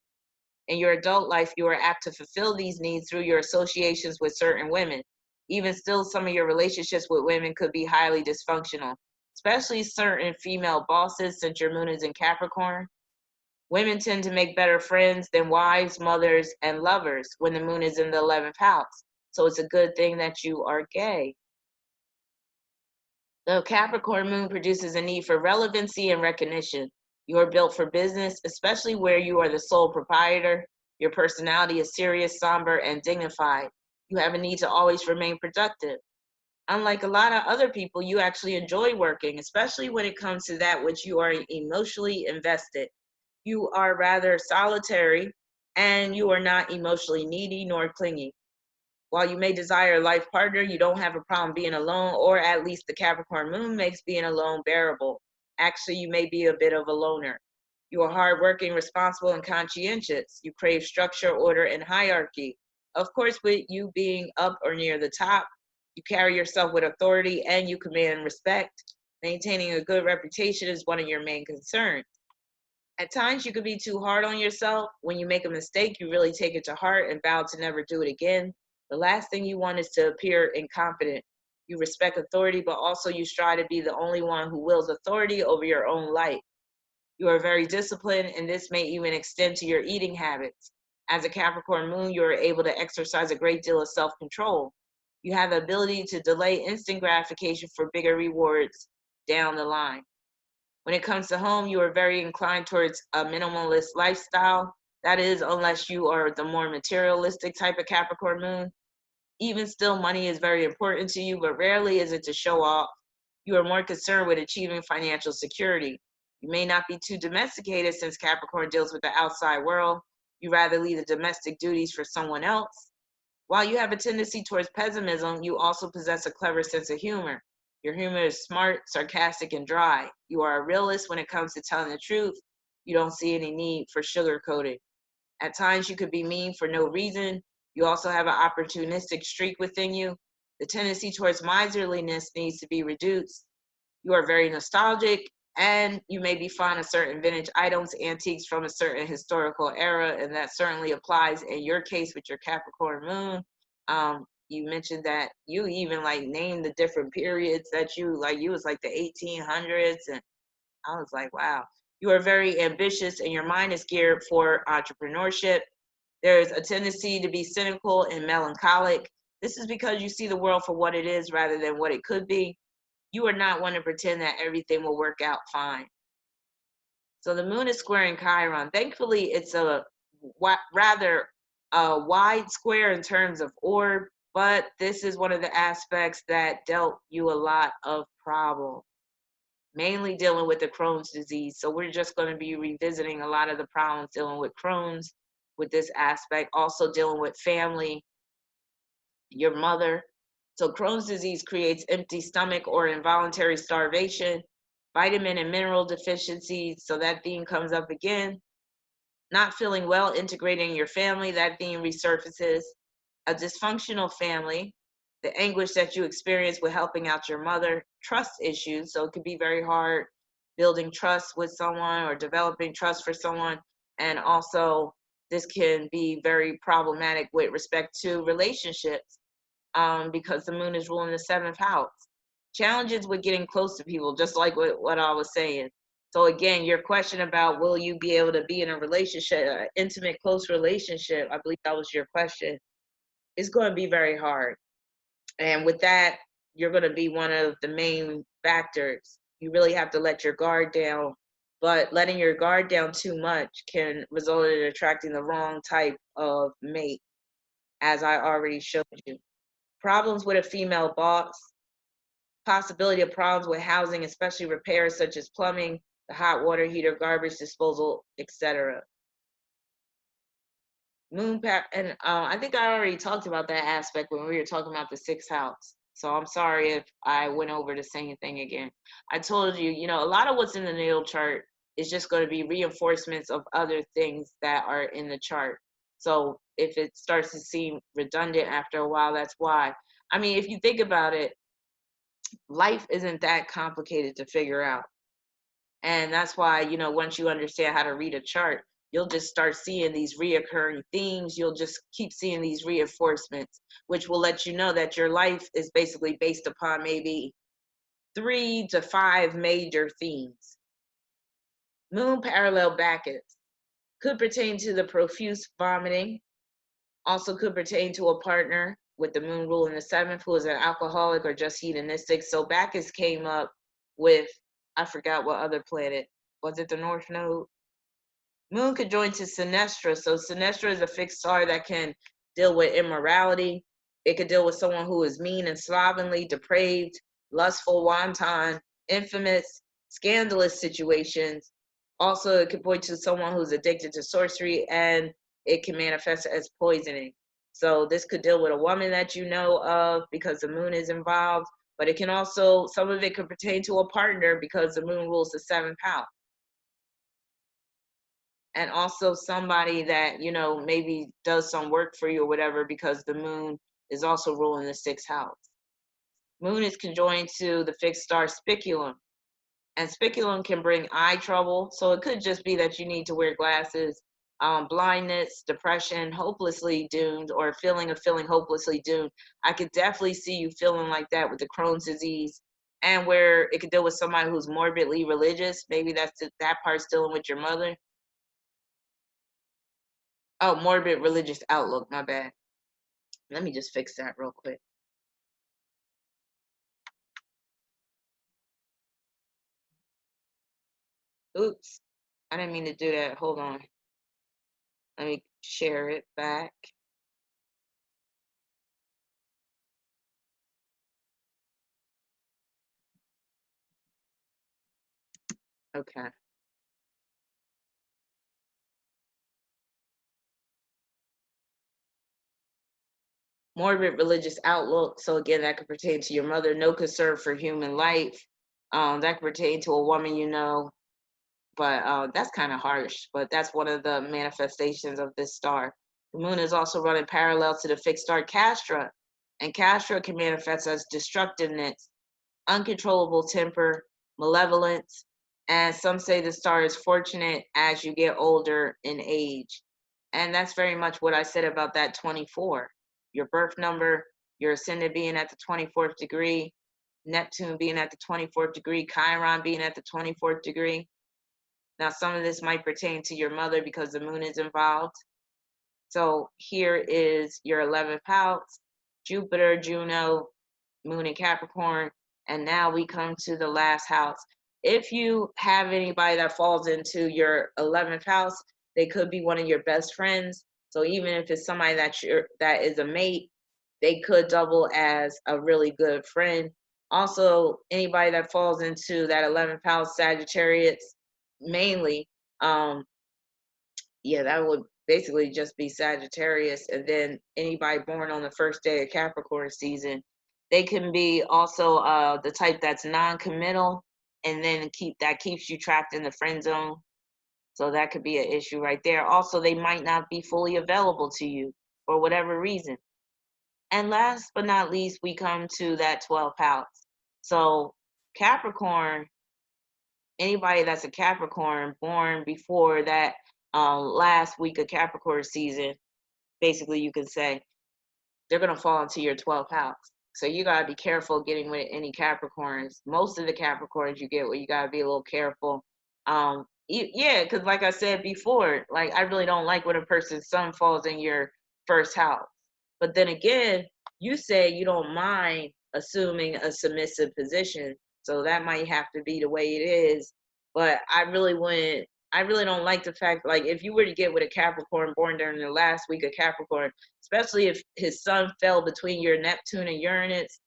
In your adult life, you are apt to fulfill these needs through your associations with certain women. Even still, some of your relationships with women could be highly dysfunctional, especially certain female bosses since your moon is in Capricorn. Women tend to make better friends than wives, mothers, and lovers when the moon is in the 11th house. So it's a good thing that you are gay. The Capricorn moon produces a need for relevancy and recognition. You are built for business, especially where you are the sole proprietor. Your personality is serious, somber, and dignified. You have a need to always remain productive. Unlike a lot of other people, you actually enjoy working, especially when it comes to that which you are emotionally invested. You are rather solitary and you are not emotionally needy nor clingy. While you may desire a life partner, you don't have a problem being alone, or at least the Capricorn moon makes being alone bearable. Actually, you may be a bit of a loner. You are hardworking, responsible, and conscientious. You crave structure, order, and hierarchy. Of course, with you being up or near the top, you carry yourself with authority and you command respect. Maintaining a good reputation is one of your main concerns. At times, you could be too hard on yourself. When you make a mistake, you really take it to heart and vow to never do it again. The last thing you want is to appear incompetent. You respect authority, but also you strive to be the only one who wields authority over your own life. You are very disciplined, and this may even extend to your eating habits. As a Capricorn moon, you are able to exercise a great deal of self control. You have the ability to delay instant gratification for bigger rewards down the line. When it comes to home, you are very inclined towards a minimalist lifestyle. That is, unless you are the more materialistic type of Capricorn moon. Even still, money is very important to you, but rarely is it to show off. You are more concerned with achieving financial security. You may not be too domesticated since Capricorn deals with the outside world. You rather leave the domestic duties for someone else. While you have a tendency towards pessimism, you also possess a clever sense of humor. Your humor is smart, sarcastic, and dry. You are a realist when it comes to telling the truth. You don't see any need for sugarcoating. At times, you could be mean for no reason. You also have an opportunistic streak within you. The tendency towards miserliness needs to be reduced. You are very nostalgic, and you may be fond of certain vintage items, antiques from a certain historical era, and that certainly applies in your case with your Capricorn moon. You mentioned that you even like named the different periods that you like. You was like the 1800s, and I was like, wow. You are very ambitious, and your mind is geared for entrepreneurship. There's a tendency to be cynical and melancholic. This is because you see the world for what it is rather than what it could be. You are not one to pretend that everything will work out fine. So the moon is squaring Chiron. Thankfully, it's a rather wide square in terms of orb, but this is one of the aspects that dealt you a lot of problems, mainly dealing with the Crohn's disease. So we're just going to be revisiting a lot of the problems dealing with Crohn's with this aspect, also dealing with family, your mother. So Crohn's disease creates empty stomach or involuntary starvation, vitamin and mineral deficiencies. So that theme comes up again. Not feeling well integrating your family, that theme resurfaces. A dysfunctional family, the anguish that you experience with helping out your mother, trust issues. So it could be very hard building trust with someone or developing trust for someone. And also, this can be very problematic with respect to relationships because the moon is ruling the seventh house. Challenges with getting close to people, just like what I was saying. So again, your question about will you be able to be in a relationship, an intimate, close relationship, I believe that was your question, is going to be very hard. And with that, you're going to be one of the main factors. You really have to let your guard down, but letting your guard down too much can result in attracting the wrong type of mate, as I already showed you. Problems with a female boss, possibility of problems with housing, especially repairs such as plumbing, the hot water heater, garbage disposal, etc. And I think I already talked about that aspect when we were talking about the sixth house. So I'm sorry if I went over the same thing again. I told you, a lot of what's in the natal chart is just going to be reinforcements of other things that are in the chart. So if it starts to seem redundant after a while, that's why. I mean, if you think about it, life isn't that complicated to figure out. And that's why, once you understand how to read a chart, you'll just start seeing these reoccurring themes. You'll just keep seeing these reinforcements, which will let you know that your life is basically based upon maybe 3 to 5 major themes. Moon parallel Bacchus could pertain to the profuse vomiting, also could pertain to a partner with the moon rule in the 7th, who is an alcoholic or just hedonistic. So Bacchus came up with, I forgot what other planet. Was it the North Node? Moon conjoined to Sinestra. So Sinestra is a fixed star that can deal with immorality. It could deal with someone who is mean and slovenly, depraved, lustful, wanton, infamous, scandalous situations. Also, it could point to someone who's addicted to sorcery, and it can manifest as poisoning. So this could deal with a woman that you know of because the moon is involved, but it can also, some of it could pertain to a partner because the moon rules the 7th house. And also somebody that, you know, maybe does some work for you or whatever, because the moon is also ruling the 6th house. Moon is conjoined to the fixed star Spiculum, and Spiculum can bring eye trouble. So it could just be that you need to wear glasses, blindness, depression, hopelessly doomed, or feeling hopelessly doomed. I could definitely see you feeling like that with the Crohn's disease, and where it could deal with somebody who's morbidly religious. Maybe that part's dealing with your mother. Oh, morbid religious outlook, my bad. Let me just fix that real quick. Oops, I didn't mean to do that. Hold on. Let me share it back. Okay. Morbid religious outlook. So again, that could pertain to your mother. No concern for human life. That could pertain to a woman you know, but that's kind of harsh. But that's one of the manifestations of this star. The moon is also running parallel to the fixed star Castra, and Castra can manifest as destructiveness, uncontrollable temper, malevolence, and some say the star is fortunate as you get older in age. And that's very much what I said about that 24. Your birth number, your ascendant being at the 24th degree, Neptune being at the 24th degree, Chiron being at the 24th degree. Now, some of this might pertain to your mother because the moon is involved. So here is your 11th house, Jupiter, Juno, moon in Capricorn, and now we come to the last house. If you have anybody that falls into your 11th house, they could be one of your best friends. So even if it's somebody that is a mate, they could double as a really good friend. Also, anybody that falls into that 11th house, Sagittarius, mainly, yeah, that would basically just be Sagittarius. And then anybody born on the first day of Capricorn season, they can be also the type that's non-committal, and then keeps you trapped in the friend zone. So that could be an issue right there. Also, they might not be fully available to you for whatever reason. And last but not least, we come to that 12th house. So Capricorn, anybody that's a Capricorn born before that last week of Capricorn season, basically you can say they're going to fall into your 12th house. So you got to be careful getting with any Capricorns. Most of the Capricorns you get with, you got to be a little careful. Yeah, because like I said before, like I really don't like when a person's sun falls in your first house. But then again, you say you don't mind assuming a submissive position. So that might have to be the way it is. But I really don't like the fact, like, if you were to get with a Capricorn born during the last week of Capricorn, especially if his sun fell between your Neptune and Uranus,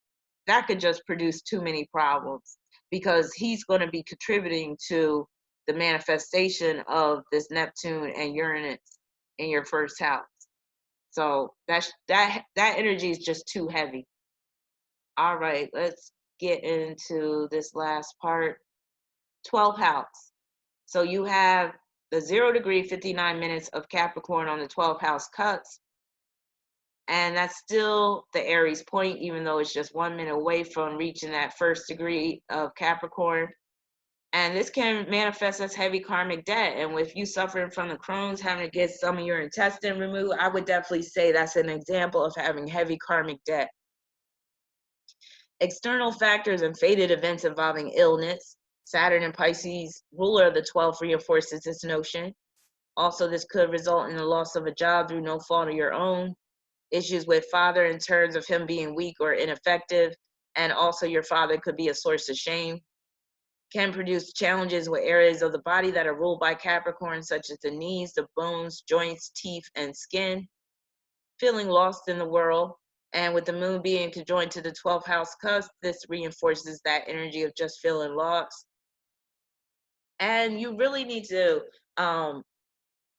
that could just produce too many problems because he's going to be contributing to the manifestation of this Neptune and Uranus in your first house. So that energy is just too heavy. All right, let's get into this last part. 12th house. So you have the 0 degree 59 minutes of Capricorn on the 12th house cuts. And that's still the Aries point, even though it's just 1 minute away from reaching that first degree of Capricorn. And this can manifest as heavy karmic debt. And with you suffering from the Crohn's, having to get some of your intestine removed, I would definitely say that's an example of having heavy karmic debt. External factors and fated events involving illness. Saturn in Pisces, ruler of the 12th, reinforces this notion. Also, this could result in the loss of a job through no fault of your own. issues with father in terms of him being weak or ineffective, and also your father could be a source of shame. Can produce challenges with areas of the body that are ruled by Capricorn, such as the knees, the bones, joints, teeth, and skin. Feeling lost in the world. And with the moon being conjoined to the 12th house cusp, this reinforces that energy of just feeling lost. And you really need to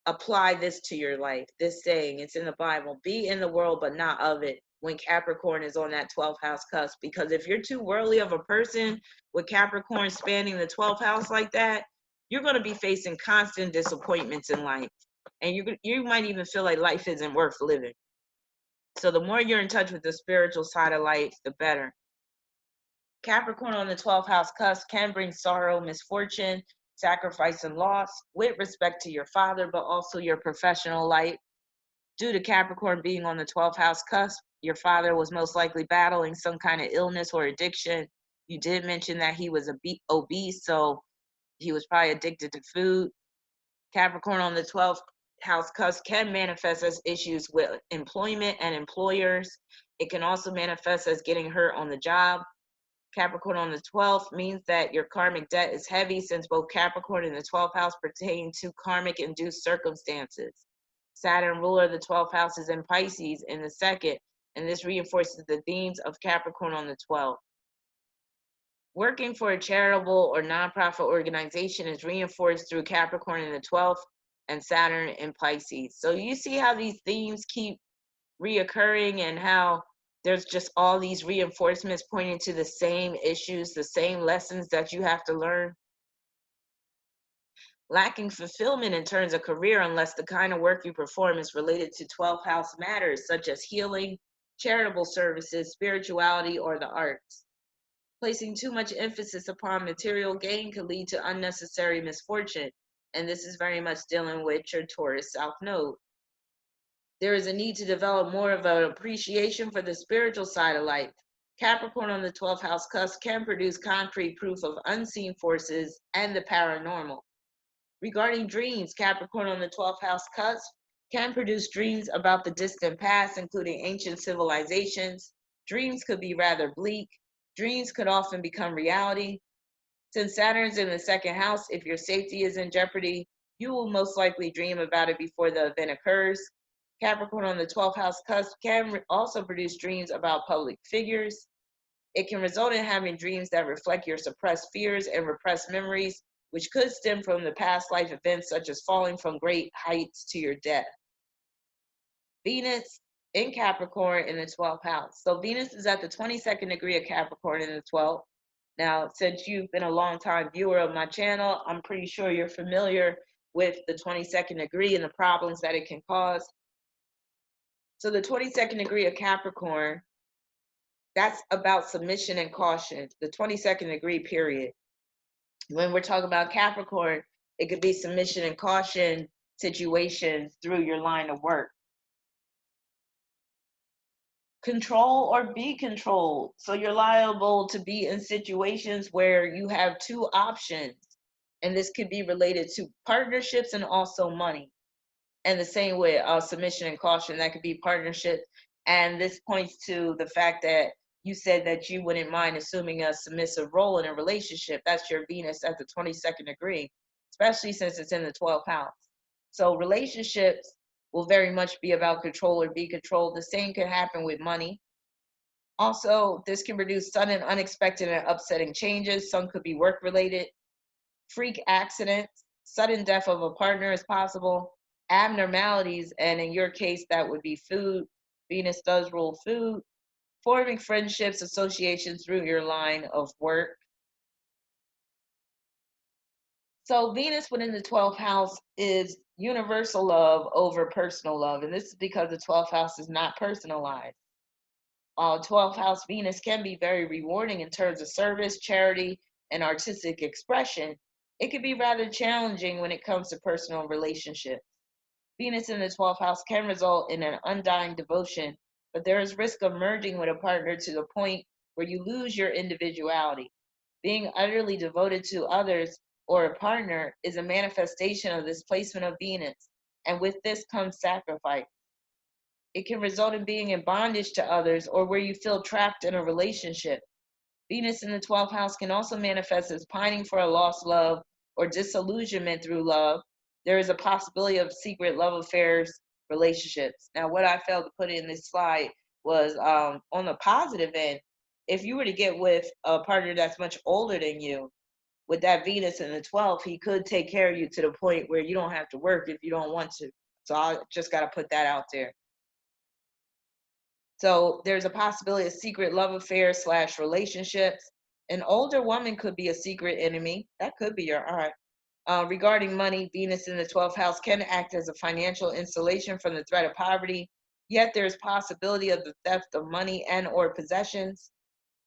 apply this to your life. This saying, it's in the Bible: be in the world, but not of it, when Capricorn is on that 12th house cusp. Because if you're too worldly of a person with Capricorn spanning the 12th house like that, you're going to be facing constant disappointments in life. And you might even feel like life isn't worth living. So the more you're in touch with the spiritual side of life, the better. Capricorn on the 12th house cusp can bring sorrow, misfortune, sacrifice, and loss with respect to your father, but also your professional life. Due to Capricorn being on the 12th house cusp, your father was most likely battling some kind of illness or addiction. You did mention that he was obese, so he was probably addicted to food. Capricorn on the 12th house cusp can manifest as issues with employment and employers. It can also manifest as getting hurt on the job. Capricorn on the 12th means that your karmic debt is heavy, since both Capricorn and the 12th house pertain to karmic induced circumstances. Saturn, ruler of the 12th house, is in Pisces in the second, and this reinforces the themes of Capricorn on the 12th. Working for a charitable or nonprofit organization is reinforced through Capricorn in the 12th and Saturn in Pisces. So you see how these themes keep reoccurring, and how there's just all these reinforcements pointing to the same issues, the same lessons that you have to learn. Lacking fulfillment in terms of career unless the kind of work you perform is related to 12th house matters, such as healing, charitable services, spirituality, or the arts. Placing too much emphasis upon material gain could lead to unnecessary misfortune, and this is very much dealing with your Taurus South Node. There is a need to develop more of an appreciation for the spiritual side of life. Capricorn on the 12th house cusp can produce concrete proof of unseen forces and the paranormal. Regarding dreams, Capricorn on the 12th house cusp can produce dreams about the distant past, including ancient civilizations. Dreams could be rather bleak. Dreams could often become reality. Since Saturn's in the second house, if your safety is in jeopardy, you will most likely dream about it before the event occurs. Capricorn on the 12th house cusp can also produce dreams about public figures. It can result in having dreams that reflect your suppressed fears and repressed memories, which could stem from the past life events such as falling from great heights to your death. Venus in Capricorn in the 12th house. So Venus is at the 22nd degree of Capricorn in the 12th. Now, since you've been a long-time viewer of my channel, I'm pretty sure you're familiar with the 22nd degree and the problems that it can cause. So the 22nd degree of Capricorn, that's about submission and caution, the 22nd degree period. When we're talking about Capricorn, it could be submission and caution situations through your line of work. Control or be controlled. So you're liable to be in situations where you have two options, and this could be related to partnerships and also money. And the same with submission and caution, that could be partnership. And this points to the fact that you said that you wouldn't mind assuming a submissive role in a relationship. That's your Venus at the 22nd degree, especially since it's in the 12th house. So relationships will very much be about control or be controlled. The same can happen with money. Also, this can produce sudden, unexpected, and upsetting changes. Some could be work related. Freak accidents, sudden death of a partner is possible. Abnormalities, and in your case, that would be food. Venus does rule food. Forming friendships, associations through your line of work. So Venus within the 12th house is universal love over personal love. And this is because the 12th house is not personalized. 12th house Venus can be very rewarding in terms of service, charity, and artistic expression. It can be rather challenging when it comes to personal relationships. Venus in the 12th house can result in an undying devotion, but there is risk of merging with a partner to the point where you lose your individuality. Being utterly devoted to others or a partner is a manifestation of this placement of Venus, and with this comes sacrifice. It can result in being in bondage to others or where you feel trapped in a relationship. Venus in the 12th house can also manifest as pining for a lost love or disillusionment through love. There is a possibility of secret love affairs, relationships. Now, what I failed to put in this slide was on the positive end, if you were to get with a partner that's much older than you, with that Venus in the 12th, he could take care of you to the point where you don't have to work if you don't want to. So I just got to put that out there. So there's a possibility of secret love affairs / relationships. An older woman could be a secret enemy. That could be your aunt. Regarding money, Venus in the 12th house can act as a financial insulation from the threat of poverty. Yet there's possibility of the theft of money and or possessions.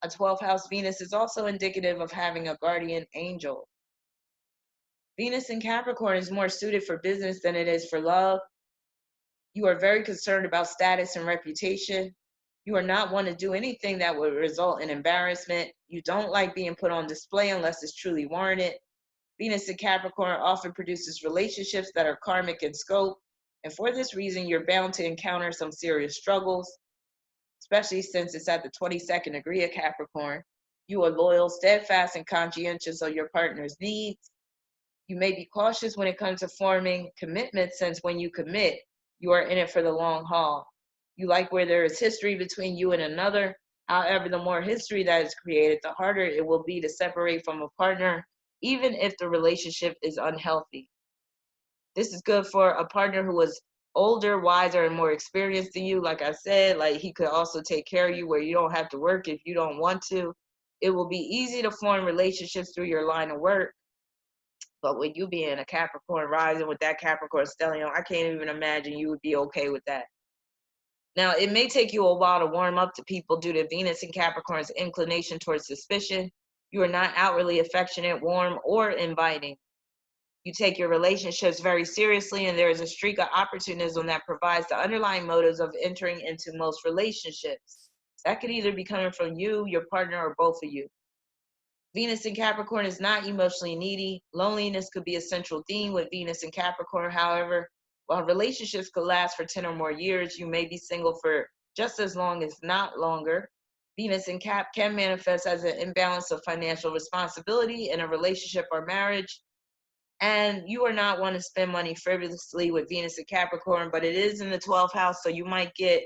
A 12th house Venus is also indicative of having a guardian angel. Venus in Capricorn is more suited for business than it is for love. You are very concerned about status and reputation. You are not one to do anything that would result in embarrassment. You don't like being put on display unless it's truly warranted. Venus in Capricorn often produces relationships that are karmic in scope. And for this reason, you're bound to encounter some serious struggles, especially since it's at the 22nd degree of Capricorn. You are loyal, steadfast, and conscientious of your partner's needs. You may be cautious when it comes to forming commitments, since when you commit, you are in it for the long haul. You like where there is history between you and another. However, the more history that is created, the harder it will be to separate from a partner, even if the relationship is unhealthy. This is good for a partner who is older, wiser, and more experienced than you. Like I said, like he could also take care of you where you don't have to work if you don't want to. It will be easy to form relationships through your line of work. But with you being a Capricorn rising with that Capricorn stellium, I can't even imagine you would be okay with that. Now, it may take you a while to warm up to people due to Venus and Capricorn's inclination towards suspicion. You are not outwardly affectionate, warm, or inviting. You take your relationships very seriously, and there is a streak of opportunism that provides the underlying motives of entering into most relationships. That could either be coming from you, your partner, or both of you. Venus in Capricorn is not emotionally needy. Loneliness could be a central theme with Venus in Capricorn. However, while relationships could last for 10 or more years, you may be single for just as long as not longer. Venus in Cap can manifest as an imbalance of financial responsibility in a relationship or marriage. And you are not one to spend money frivolously with Venus in Capricorn, but it is in the 12th house, so you might get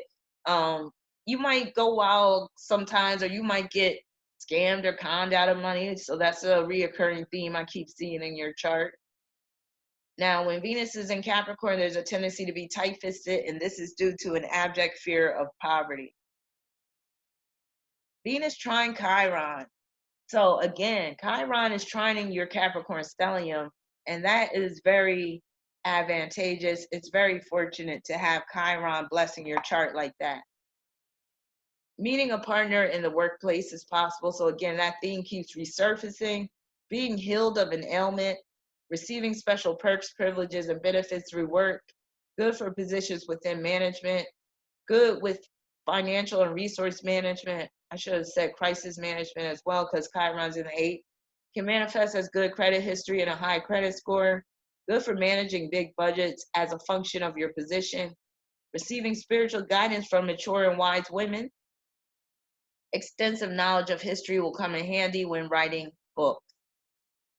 you might go wild sometimes, or you might get scammed or conned out of money. So that's a reoccurring theme I keep seeing in your chart. Now, when Venus is in Capricorn, there's a tendency to be tight-fisted, and this is due to an abject fear of poverty. Venus trine Chiron. So again, Chiron is trining your Capricorn stellium, and that is very advantageous. It's very fortunate to have Chiron blessing your chart like that. Meeting a partner in the workplace is possible. So again, that theme keeps resurfacing. Being healed of an ailment, receiving special perks, privileges, and benefits through work. Good for positions within management. Good with financial and resource management. I should have said crisis management as well, because Chiron's in the 8th. Can manifest as good credit history and a high credit score. Good for managing big budgets as a function of your position. Receiving spiritual guidance from mature and wise women. Extensive knowledge of history will come in handy when writing books.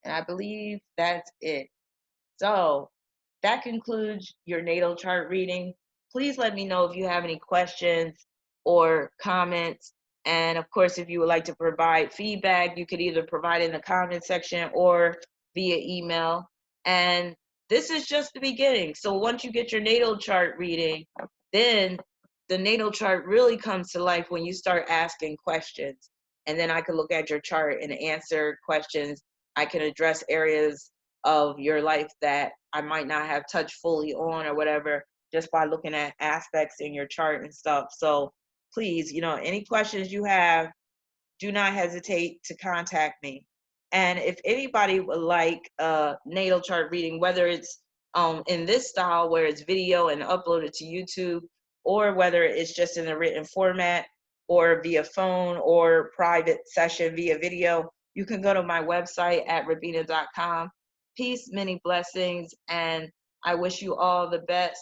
And I believe that's it. So that concludes your natal chart reading. Please let me know if you have any questions or comments. And of course, if you would like to provide feedback, you could either provide in the comment section or via email. And this is just the beginning. So once you get your natal chart reading, then the natal chart really comes to life when you start asking questions. And then I can look at your chart and answer questions. I can address areas of your life that I might not have touched fully on or whatever, just by looking at aspects in your chart and stuff. So please, any questions you have, do not hesitate to contact me. And if anybody would like a natal chart reading, whether it's in this style where it's video and uploaded to YouTube, or whether it's just in the written format or via phone or private session via video, you can go to my website at rahbinah.com. Peace, many blessings, and I wish you all the best.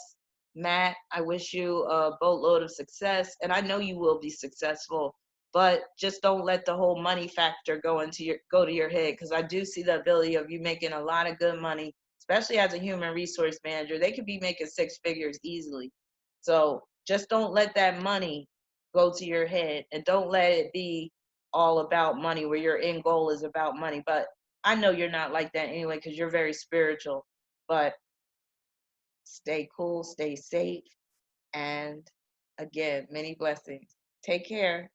Matt, I wish you a boatload of success, and I know you will be successful. But just don't let the whole money factor go to your head, because I do see the ability of you making a lot of good money, especially as a human resource manager. They could be making six figures easily. So just don't let that money go to your head, and don't let it be all about money where your end goal is about money. But I know you're not like that anyway, because you're very spiritual. But stay cool, stay safe, and again, many blessings. Take care.